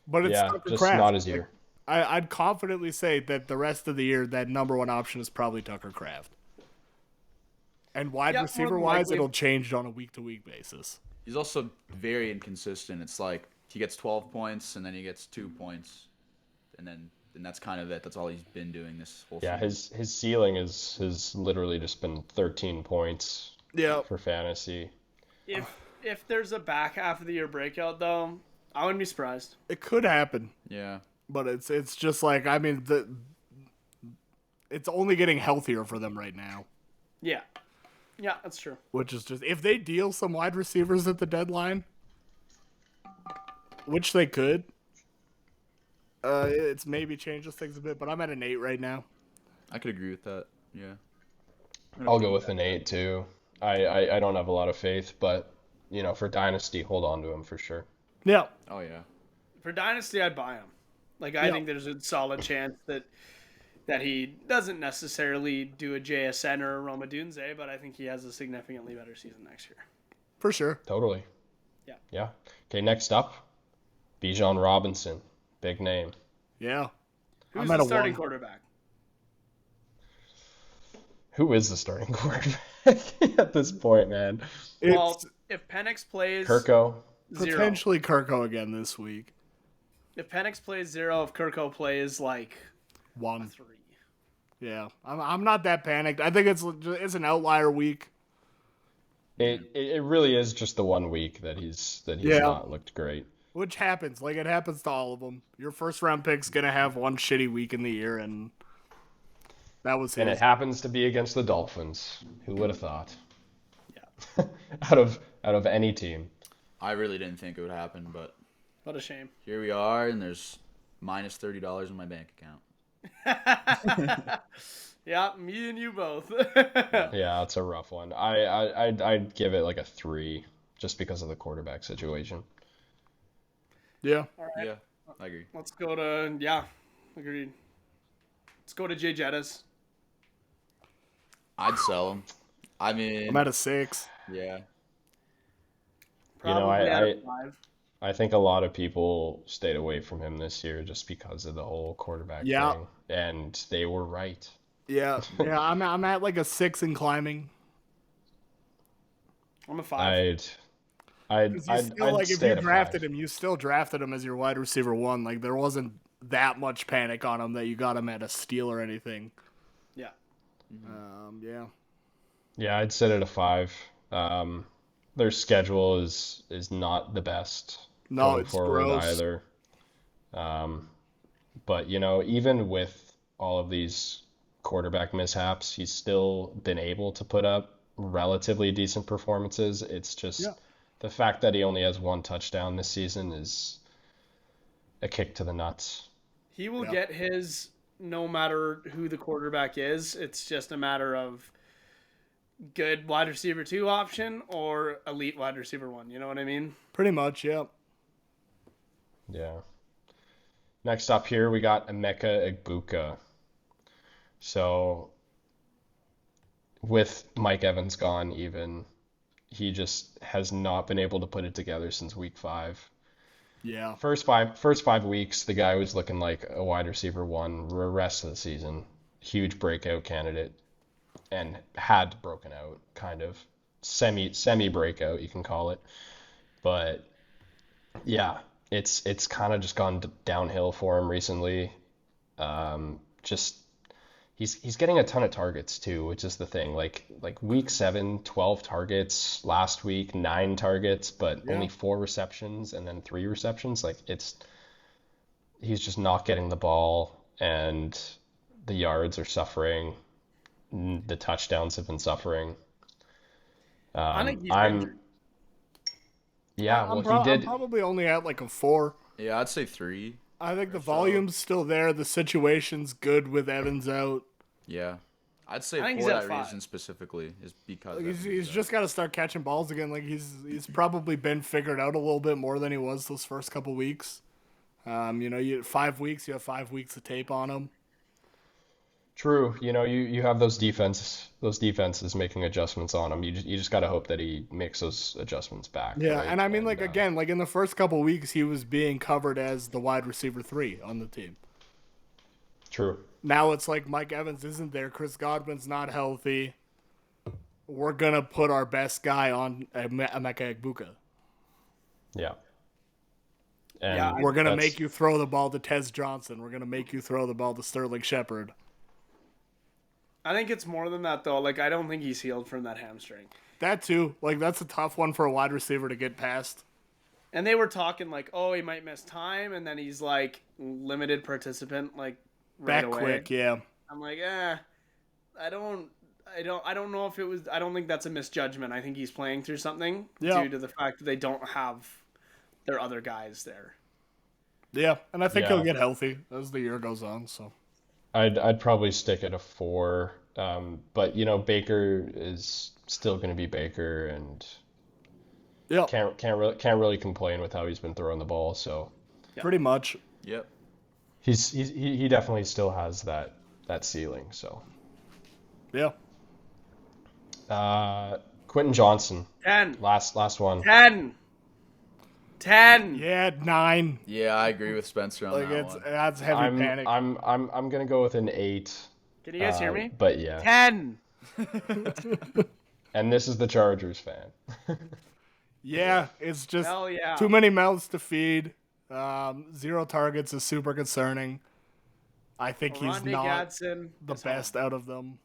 but it's yeah, Tucker just Kraft. not his Like, year. I'd confidently say that the rest of the year, that number 1 option is probably Tucker Kraft. And wide Yeah, more receiver than wise, likely. it'll change on a week to week basis. He's also very inconsistent. It's like he gets 12 points and then he gets 2 points, and that's kind of it. That's all he's been doing this whole Yeah, season. his ceiling has literally just been 13 points Yeah. for fantasy. If there's a back half of the year breakout though, I wouldn't be surprised. It could happen, Yeah. but it's just like it's only getting healthier for them right now, Yeah. Yeah, that's true. which is just if they deal some wide receivers at the deadline, which they could, it's maybe changes things a bit. But I'm at an 8 right now. I could agree with that. Yeah. I'll go with an 8 too. I don't have a lot of faith, but for Dynasty, hold on to him for sure. Yeah, Oh, yeah. For dynasty, I'd buy him. Like I Yeah. think there's a solid chance that that he doesn't necessarily do a JSN or a Roma Dunze, but I think he has a significantly better season next year. For sure. Totally. Yeah. Yeah. Okay, next up, Bijan Robinson. Big name. Yeah. Who's I'm at the a starting 1. quarterback? Who is the starting quarterback at this point, man? Well, It's if Penix plays Kirko. 0, potentially Kirko again this week. if Penix plays 0, if Kirko plays like 1. 3. Yeah. I'm not that panicked. I think it's an outlier week. It really is just the 1 week that he's Yeah. not looked great. Which happens. Like, it happens to all of them. Your first round pick's going to have one shitty week in the year, and that was And his. it happens to be against the Dolphins. Who would have thought? Yeah. out of any team. I really didn't think it would happen, but What a shame. here we are, and there's minus $30 in my bank account. Yeah, me and you both. Yeah, it's a rough one. I'd give it like a 3 just because of the quarterback situation. Yeah. All right. Yeah, I agree. Let's go to agreed. Let's go to Jay Jettis. I'd sell him. I mean, I'm at a 6. yeah. Probably at a 5. I think a lot of people stayed away from him this year just because of the whole quarterback Yeah. thing, and they were right. Yeah. Yeah, I'm at like a 6 and climbing. I'm a 5. I'd Because you still, I'd like, if stay you at a drafted 5. him, you still drafted him as your wide receiver 1. Like, there wasn't that much panic on him that you got him at a steal or anything. Yeah. Yeah. Yeah, I'd sit at a 5. Their schedule is not the best No, going it's forward gross. either. But even with all of these quarterback mishaps, he's still been able to put up relatively decent performances. It's just the fact that he only has 1 touchdown this season is a kick to the nuts. He will get his no matter who the quarterback is. It's just a matter of good wide receiver 2 option or elite wide receiver 1. You know what I mean? Pretty much, yeah. Yeah. Next up here, we got Emeka Egbuka. So, with Mike Evans gone, he just has not been able to put it together since week 5. Yeah. First five weeks, the guy was looking like a wide receiver 1. The rest of the season, huge breakout candidate, and had broken out, kind of semi breakout, you can call it. But yeah, it's kind of just gone downhill for him recently. Just he's getting a ton of targets too, which is the thing. Like week 7, 12 targets. Last week, 9 targets, but only 4 receptions and then 3 receptions. Like he's just not getting the ball, and the yards are suffering. The touchdowns have been suffering. I think he's injured. Yeah, I'm well, he did. probably only at like a 4. Yeah, I'd say 3. I think the volume's still there. The situation's good with Evans out. Yeah. I'd say I think for he's at that 5. reason specifically is because Like, Evans he's is just got to start catching balls again. Like he's probably been figured out a little bit more than he was those first couple weeks. You 5 weeks, you have 5 weeks of tape on him. True. You have those defenses making adjustments on him. You just got to hope that he makes those adjustments back. Yeah, right? and I mean, again, like in the first couple weeks, he was being covered as the wide receiver 3 on the team. True. Now it's like Mike Evans isn't there. Chris Godwin's not healthy. We're going to put our best guy on Emeka Egbuka. Yeah. And Yeah, We're going to that's- make you throw the ball to Tez Johnson. We're going to make you throw the ball to Sterling Shepard. I think it's more than that though. Like I don't think he's healed from that hamstring. That too. Like that's a tough one for a wide receiver to get past. And they were talking like, oh, he might miss time, and then he's like limited participant, like right Back away. quick, yeah. I'm like, I don't know if it was. I don't think that's a misjudgment. I think he's playing through something Yeah. due to the fact that they don't have their other guys there. Yeah, and I think Yeah. he'll get healthy as the year goes on. So I'd probably stick at a 4. But Baker is still going to be Baker, and yeah, can't really complain with how he's been throwing the ball. So pretty much. Yep. he definitely still has that that ceiling. So, Yeah. Quentin Johnson, 10. last one. 10. 10. Yeah, 9. Yeah, I agree with Spencer on Like that it's one. that's heavy I'm panic. I'm gonna go with an 8. Can you guys hear me? But yeah, 10. and this is the Chargers fan. Yeah, it's just Hell yeah. too many mouths to feed. 0 targets is super concerning. I think he's Rondé not Gadsden the is home. best out of them.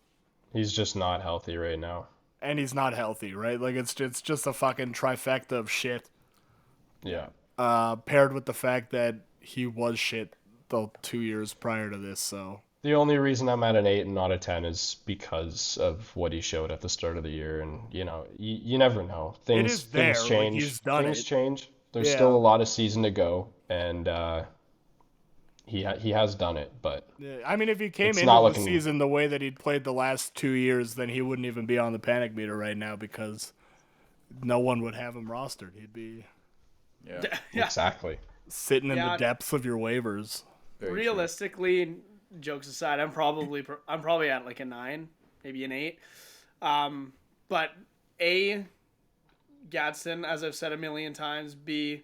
He's just not healthy right now. And he's not healthy, right? Like it's just a fucking trifecta of shit. Yeah. Paired with the fact that he was shit the 2 years prior to this, so The only reason I'm at an 8 and not a 10 is because of what he showed at the start of the year, and you never know. Things is there, things like, change. he's done Things it. change. There's Yeah. still a lot of season to go, and he has done it, but yeah, I mean if he came It's into not the looking- season the way that he'd played the last 2 years, then he wouldn't even be on the panic meter right now because no one would have him rostered. He'd be Yeah. Yeah. exactly. sitting in Yeah. the depths of your waivers. Very true. Realistically, jokes aside, I'm probably at like a 9, maybe an 8. But A, Gadsden, as I've said a million times. B,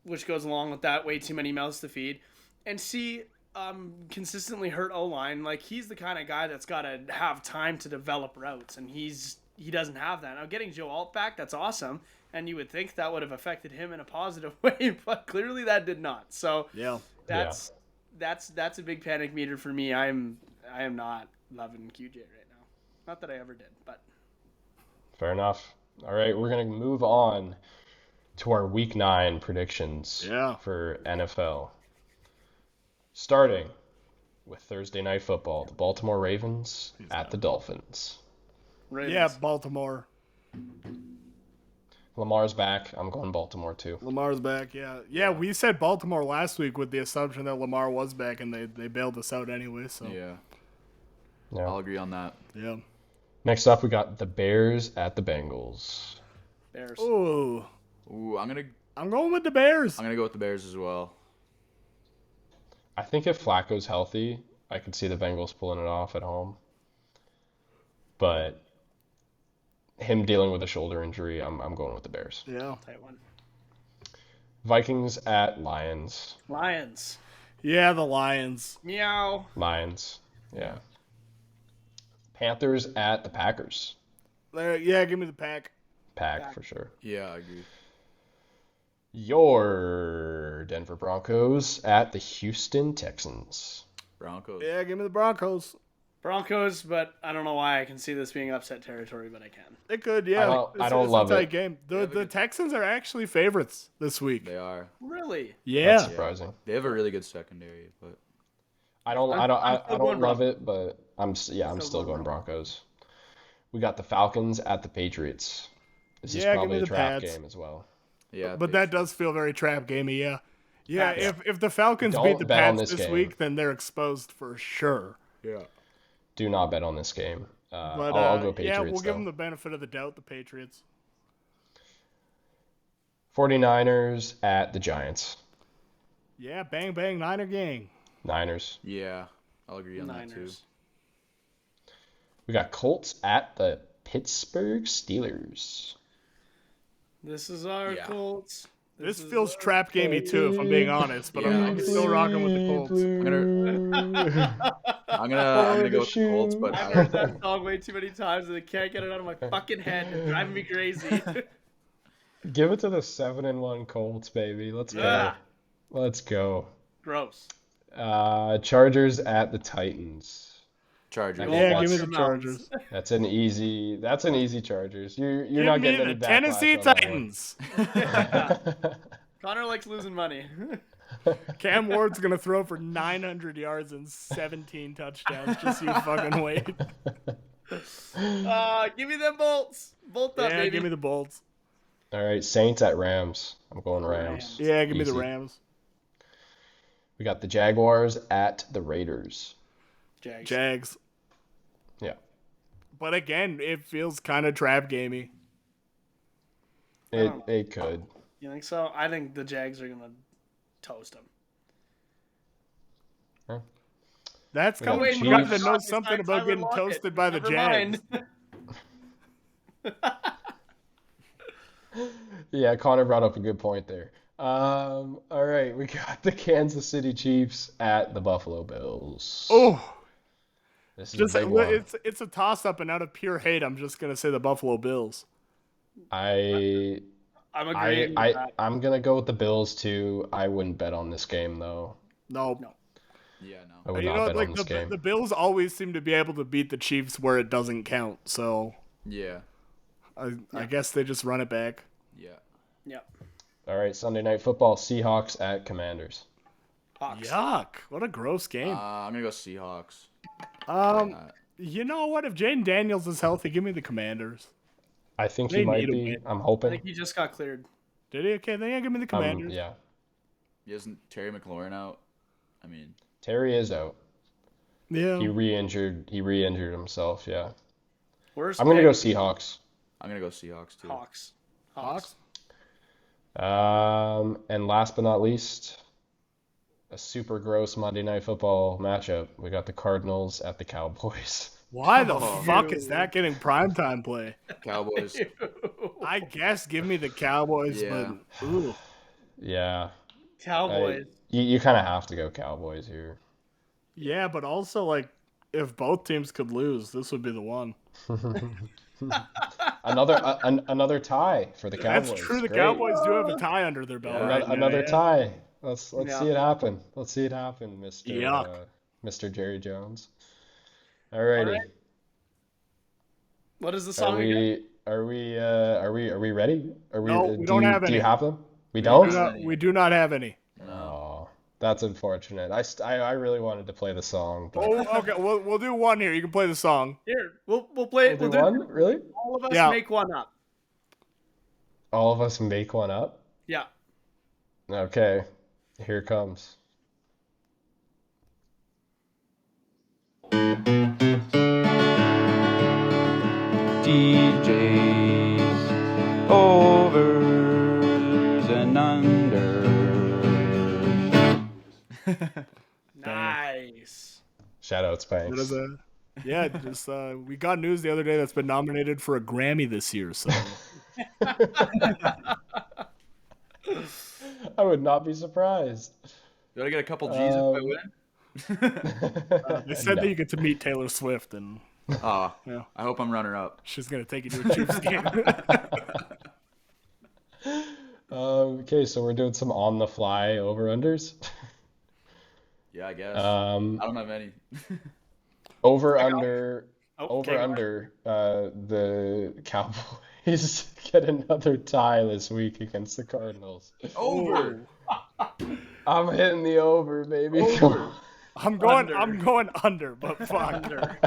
which goes along with that, way too many mouths to feed. And C, consistently hurt O-line. Like, he's the kind of guy that's got to have time to develop routes, and he doesn't have that. Now, getting Joe Alt back, that's awesome, and you would think that would have affected him in a positive way, but clearly that did not. So Yeah. that's a big panic meter for me. I am not loving QJ right now. Not that I ever did, but Fair enough. All right, we're gonna move on to our Week 9 predictions Yeah. for NFL. Starting with Thursday Night Football, the Baltimore Ravens at the Dolphins. Ravens. Yeah, Baltimore. Lamar's back. I'm going Baltimore too. Lamar's back, yeah. Yeah, we said Baltimore last week with the assumption that Lamar was back, and they bailed us out anyway, so. Yeah, Yeah. I'll agree on that. Yeah. Next up, we got the Bears at the Bengals. Bears. Ooh. Ooh, I'm I'm going with the Bears. gonna go with the Bears as well. I think if Flacco's healthy, I could see the Bengals pulling it off at home. But him dealing with a shoulder injury, I'm going with the Bears. Yeah. Tight one. Vikings at Lions. Lions. Yeah, the Lions. Meow. Lions. Yeah. Panthers at the Packers. Yeah, give me the pack. Pack for sure. Yeah, I agree. Your Denver Broncos at the Houston Texans. Broncos. Yeah, give me the Broncos. Broncos, but I don't know why I can see this being upset territory, but I can. They could, yeah. I don't It's love a tight it. game. The Texans are actually favorites this week. They are. Really? Yeah. That's surprising. They have a really good secondary, but I don't I'm still going love it, but I'm still going Broncos. We got the Falcons at the Patriots. This is Yeah, give probably me a the trap Pats. game as well. yeah. But that does feel very trap gamey, yeah. Yeah, Pats. if the Falcons Don't beat the bet on Pats this this game. week, then they're exposed for sure. Yeah. Do not bet on this game. But I'll go Patriots yeah, we'll give though. them the benefit of the doubt, the Patriots. 49ers at the Giants. Yeah, bang bang Niner gang. Niners. Yeah, I'll agree on that too. Niners. We got Colts at the Pittsburgh Steelers. This is our Yeah. Colts. This is feels our trap gamey too, if I'm being honest. But Yeah. I'm still rocking with the Colts. I'm gonna go with the Colts, but I've heard that song way too many times and I can't get it out of my fucking head. It's driving me crazy. Give it to the 7-1 Colts, baby. Let's go. Yeah. Let's go. Gross. Chargers at the Titans. Chargers. Yeah, give me Watch the your Chargers. That's an easy Chargers. You're Give not me getting any the Tennessee backlash on that one. Titans. Connor likes losing money. Cam Ward's gonna throw for 900 yards and 17 touchdowns. Just you fucking wait. Give me them bolts. Bolt up, Yeah, baby. give me the Bolts. All right, Saints at Rams. I'm going Rams. Yeah, give me the Easy. Rams. We got the Jaguars at the Raiders. Jags. Jags. Yeah. But again, it feels kind of trap gamey. It could. You think so? I think the Jags are gonna toast them. That's Yeah, coming Wait, from Chiefs. a guy that knows it's something not about Tyler getting Lockett. toasted by the Never Jags. mind. Yeah, Connor brought up a good point there. All right, we got the Kansas City Chiefs at the Buffalo Bills. Oh, This is just a big one. it's a toss up, and out of pure hate, I'm just gonna say the Buffalo Bills. I I'm I agreeing with I that. I'm gonna go with the Bills too. I wouldn't bet on this game though. No, Yeah, I no. would you not know, bet on like this game. the Bills always seem to be able to beat the Chiefs where it doesn't count. So Yeah. I guess they just run it back. Yeah. Yep. All right, Sunday Night Football, Seahawks at Commanders. Hawks. Yuck! What a gross game. I'm gonna go Seahawks. You know what? If Jaden Daniels is healthy, give me the Commanders. I think They he might need a be. win. I'm I hoping. think he just got cleared. Did he? Okay, then yeah, give me the Commanders. Yeah. Isn't Terry McLaurin out? I mean, Terry is out. Yeah. He re-injured himself, yeah. Worst I'm gonna go pick, Seahawks. I'm gonna go Seahawks too. Hawks. Hawks. And last but not least, a super gross Monday Night Football matchup. We got the Cardinals at the Cowboys. Why the Oh. fuck is that getting primetime play? Cowboys. I guess give me the Cowboys, Yeah. but ooh. Yeah. Cowboys. You kind of have to go Cowboys here. Yeah, but also like if both teams could lose, this would be the one. Another tie for the Cowboys. That's true. The Great. Cowboys do have a tie under their belt Yeah. right now. Another yeah. tie. Let's Yeah. see it happen. Let's see it happen, Mr. Yuck. Mr. Jerry Jones. Alrighty. Alright. What is the Are song again? we ready? Are we No, we don't have Do you any. have them? We We don't? do not- we do not have any. Oh, that's unfortunate. I really wanted to play the song, but Oh, okay. We'll do one here. You can play the song. Here, we'll play it. we'll We'll do do one? Really? all of us Yeah. make one up. All of us make one up? Yeah. Okay. Here it comes. DJs, overs and unders. Nice. Shout out What is Spanks. that? Yeah, just we got news the other day that's been nominated for a Grammy this year. So I would not be surprised. Gotta get a couple G's if I win. they said No. that you get to meet Taylor Swift, and Oh, Yeah. I hope I'm runner up. she's gonna take you to a Chiefs game. Okay, so we're doing some on the fly over unders. Yeah, I guess. Um, I don't have any. over under Oh, over okay, go under the Cowboys get another tie this week against the Cardinals. Over. I'm hitting the over, baby. I'm going Under. under, but fuck. Under.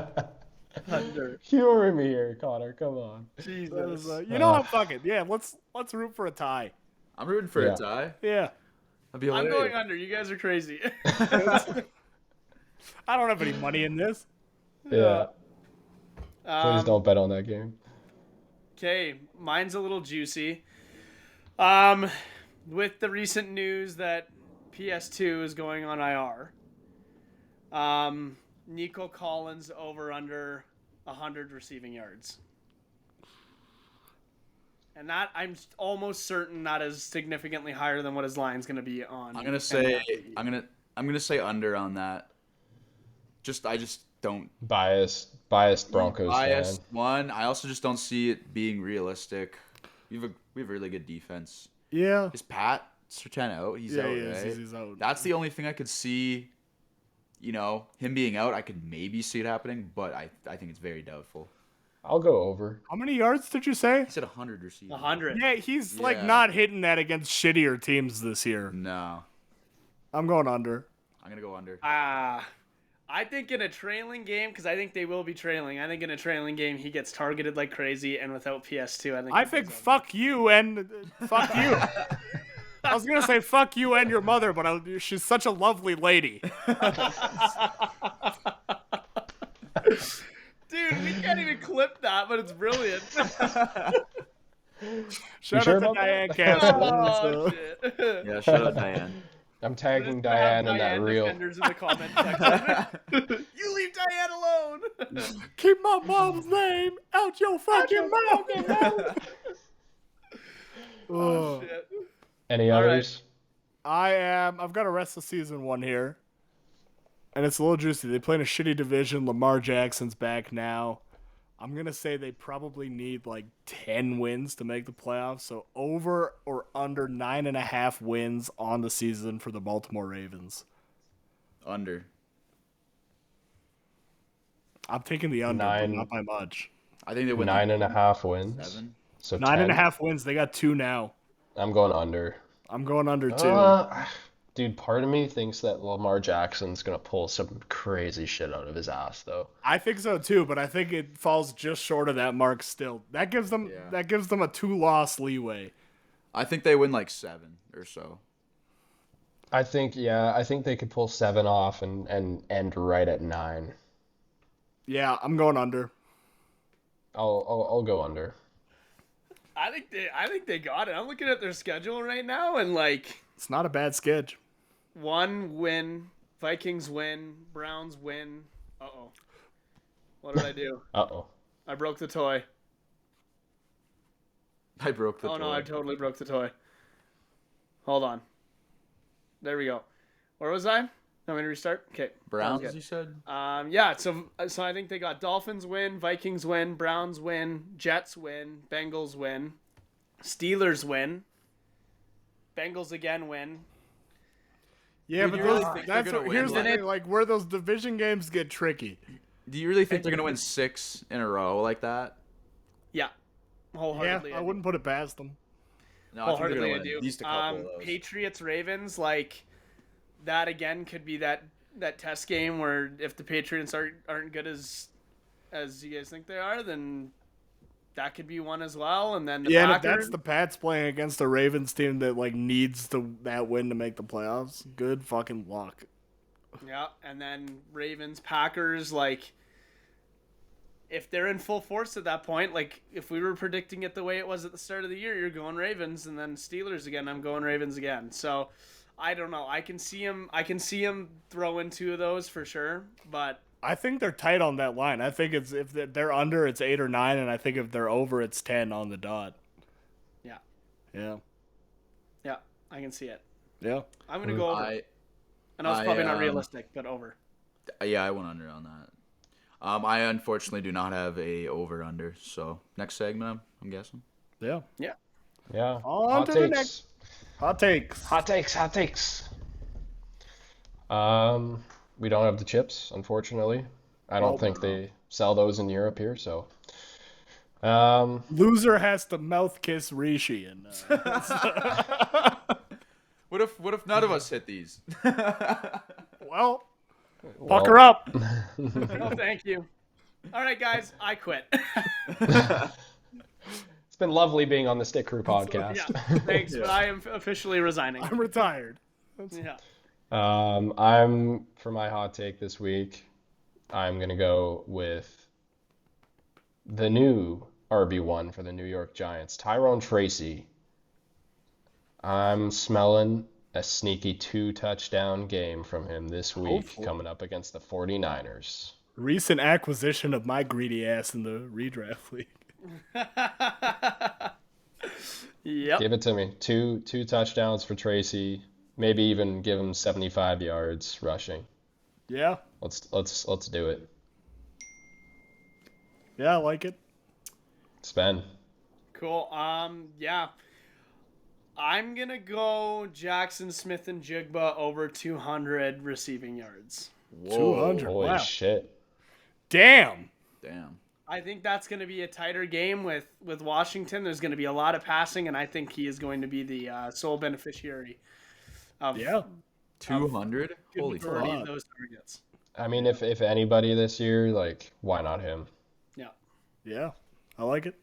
Under. Humor me here, Connor. Come on. Jesus. You know what? Fuck it. Yeah, let's root for a tie. I'm rooting for Yeah. a tie. Yeah. That'd be I'm hilarious. going under. You guys are crazy. I don't have any money in this. Yeah. Please Um, don't bet on that game. Okay, mine's a little juicy. With the recent news that PS2 is going on IR, Nico Collins over under 100 receiving yards. And that I'm almost certain that is significantly higher than what his line's going to be on. I'm gonna say under on that. I just don't Biased Broncos biased. fan. One, I also just don't see it being realistic. We have a really good defense. Yeah. Is Pat Surtain out? He's Yeah, out, he is. right? He's out. That's the only thing I could see. Him being out, I could maybe see it happening, but I think it's very doubtful. I'll go over. How many yards did you say? He said 100 receivers. 100. Yeah, he's like Yeah. not hitting that against shittier teams this year. No, I'm going under. I'm gonna go under. I think in a trailing game, because I think they will be trailing. I think in a trailing game he gets targeted like crazy, and without PS2, I think fuck you and fuck you. I was gonna say fuck you and your mother, but she's such a lovely lady. Dude, we can't even clip that, but it's brilliant. Shout sure out to about Diane that? Castle. Oh, So- shit. Yeah, shout out Diane. I'm We're tagging just gonna have Diane in that Diane reel. defenders in the comment section. You leave Diane alone. Keep my mom's name out your fucking mouth. Oh shit. Any All right. others? I've got a rest of season one here. And it's a little juicy. They play in a shitty division. Lamar Jackson's back now. I'm going to say they probably need like 10 wins to make the playoffs. So over or under 9.5 wins on the season for the Baltimore Ravens. Under. I'm taking the under, but not by much. I think they win 9.5 wins. 7. So 9.5 wins. They got 2 now. I'm going under. I'm going under 2. Dude, part of me thinks that Lamar Jackson's gonna pull some crazy shit out of his ass, though. I think so too, but I think it falls just short of that mark still. That gives them a 2-loss leeway. I think they win like 7 or so. I think they could pull 7 off and end right at 9. Yeah, I'm going under. I'll go under. I think they got it. I'm looking at their schedule right now, and like It's not a bad sketch. 1 win, Vikings win, Browns win. Uh-oh. What did I do? Uh-oh. I broke the toy. I broke the Oh no, toy. I totally broke the toy. Hold on. There we go. Where was I? I'm gonna restart. Okay. Browns, Sounds you good. said? Yeah. So I think they got Dolphins win, Vikings win, Browns win, Jets win, Bengals win, Steelers win, Bengals again win. Yeah, Do but you really think they're that's gonna here's win? the thing, like where those division games get tricky. Do you really think they're going to win 6 in a row like that? Yeah. Yeah, Wholeheartedly. I wouldn't put it past them. No, I think they're Wholeheartedly, going I to win do. at least a couple of those. Patriots, Ravens, like that again could be that test game where if the Patriots aren't good as you guys think they are, then that could be one as well. And then the Yeah, and if Packers, that's the Pats playing against the Ravens team that like needs that win to make the playoffs, good fucking luck. yeah, and then Ravens, Packers, like if they're in full force at that point, like if we were predicting it the way it was at the start of the year, you're going Ravens, and then Steelers again, I'm going Ravens again. So I don't know. I can see him throwing 2 of those for sure, but I think they're tight on that line. I think it's if they're under, it's 8 or 9, and I think if they're over, it's 10 on the dot. yeah, Yeah, yeah, I can see it. yeah. I'm gonna go over. I know it's I, probably not realistic, but over. Yeah, I went under on that. I unfortunately do not have a over-under, so next segment, I'm guessing. Yeah. Yeah. Yeah. On Hot to the takes. next. Hot takes. Hot takes. Hot takes. We don't have the chips, unfortunately. I don't think they sell those in Europe here, so. Loser has to mouth kiss Rishi and. What if none of us hit these? Well, well, puck her up. No, thank you. All right, guys, I quit. It's been lovely being on the Stick Crew podcast. Yeah, thanks, but I am officially resigning. I'm retired. Yeah. I'm for my hot take this week. I'm gonna go with the new RB1 for the New York Giants, Tyrone Tracy. I'm smelling a sneaky 2-touchdown game from him this week, Hopefully. coming up against the 49ers. Recent acquisition of my greedy ass in the redraft league. Yep. Give it to me. Two touchdowns for Tracy. Maybe even give him 75 yards rushing. Yeah. Let's do it. Yeah, I like it. Spen. Cool. Yeah. I'm gonna go Jackson Smith and Jigba over 200 receiving yards. Whoa. 200. Holy Wow. shit. Damn. Damn. I think that's going to be a tighter game with Washington. There's going to be a lot of passing, and I think he is going to be the sole beneficiary of 200? Holy majority fuck. of those targets. I mean, if anybody this year, like, why not him? Yeah. Yeah. I like it.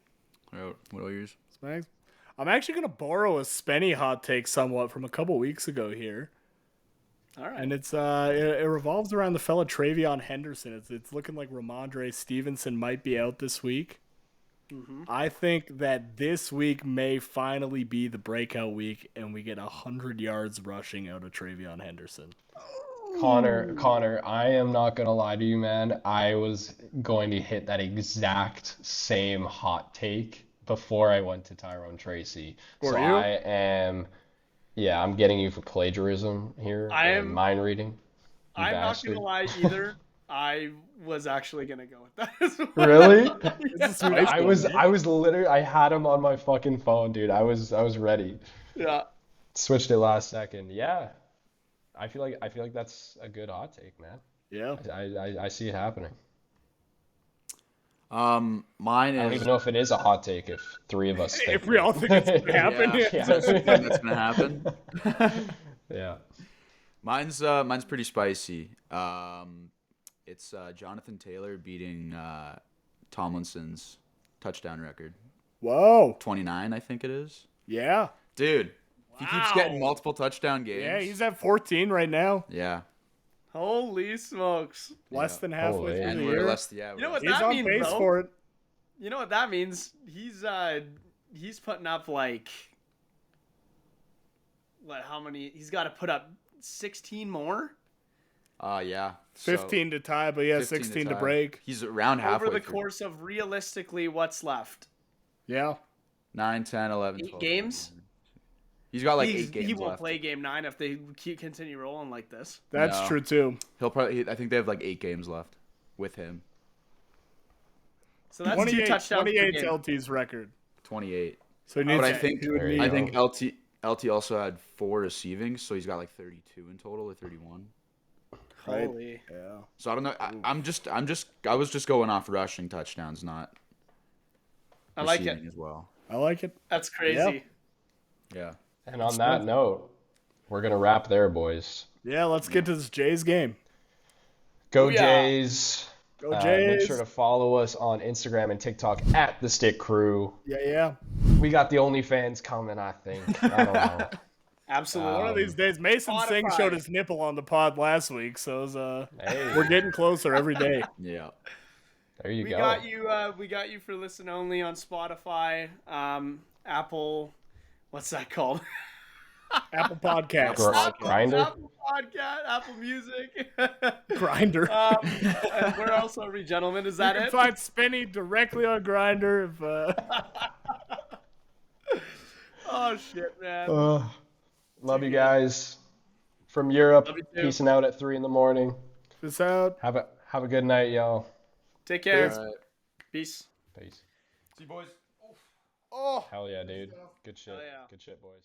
What about yours? Thanks. I'm actually going to borrow a Spenny hot take somewhat from a couple weeks ago here. All right. And it's it revolves around the fella Travion Henderson. It's looking like Ramondre Stevenson might be out this week. I think that this week may finally be the breakout week, and we get 100 yards rushing out of Travion Henderson. Connor, I am not gonna lie to you, man. I was going to hit that exact same hot take before I went to Tyrone Tracy. Were So you? I'm getting you for plagiarism here and mind reading. You I'm not bastard. gonna lie either. I was actually gonna go with that as well. Really? It's a sweet I was literally I had him on my fucking phone, dude. I was ready. Yeah. Switched it last second. Yeah. I feel like that's a good hot take, man. Yeah. I see it happening. Mine I don't is even know if it is a hot take if three of us think If we all think it's going to happen. Yeah. Yeah. something that's gonna happen. Yeah. Mine's pretty spicy. It's Jonathan Taylor beating Tomlinson's touchdown record. Whoa. 29, I think it is. Yeah. Dude, he keeps getting Wow. multiple touchdown games. Yeah, he's at 14 right now. Yeah. Holy smokes! Less Yeah. than halfway Holy. through And the we're year. less. Yeah. You know we're what less- He's that on means, pace though? for it. You know what that means? He's putting up like what? How many? He's got to put up 16 more Yeah. So, 15 to tie, but yeah, 15 16 to tie. break. He's around halfway over the through. course of realistically what's left. Yeah. 9, 10, 11, 8 12. games? He's got like 8 games He won't left. play game 9 if they continue rolling like this. That's No. true too. He'll probably. I think they have like 8 games left with him. So that's 2 touchdowns per 28 game. LT's record. 28. So he needs But I to- think he would need- I think LT also had 4 receiving, so he's got like 32 in total or 31. Right. Holy. Yeah. So I don't know. I was just going off rushing touchdowns, not I like receiving it. as well. I like it. That's crazy. Yeah. And on that note, we're gonna wrap there, boys. Yeah, let's get to this Jays game. Go Booyah. Jays. Go Make Jays. sure to follow us on Instagram and TikTok at the Stick Crew. Yeah. We got the OnlyFans coming, I think. I don't know. Absolutely. One of these days, Mason Singh Spotify. showed his nipple on the pod last week, so it was, Hey, we're getting closer every day. Yeah. there you we go. got you. We got you for listen only on Spotify, Apple. What's that called? Apple Podcasts, Grinder. Apple Podcast, Apple Music. Grinder. And where else are we, gentlemen? Is that You can it? find Spinny directly on Grinder. If Oh shit, man. Love you guys. From Europe, Love you too. peacing out at 3 a.m. this out. Have a good night, y'all. Take care. All right. Peace. Peace. See you boys. Oh. Hell yeah, dude. Good shit. Hell yeah. Good shit, boys.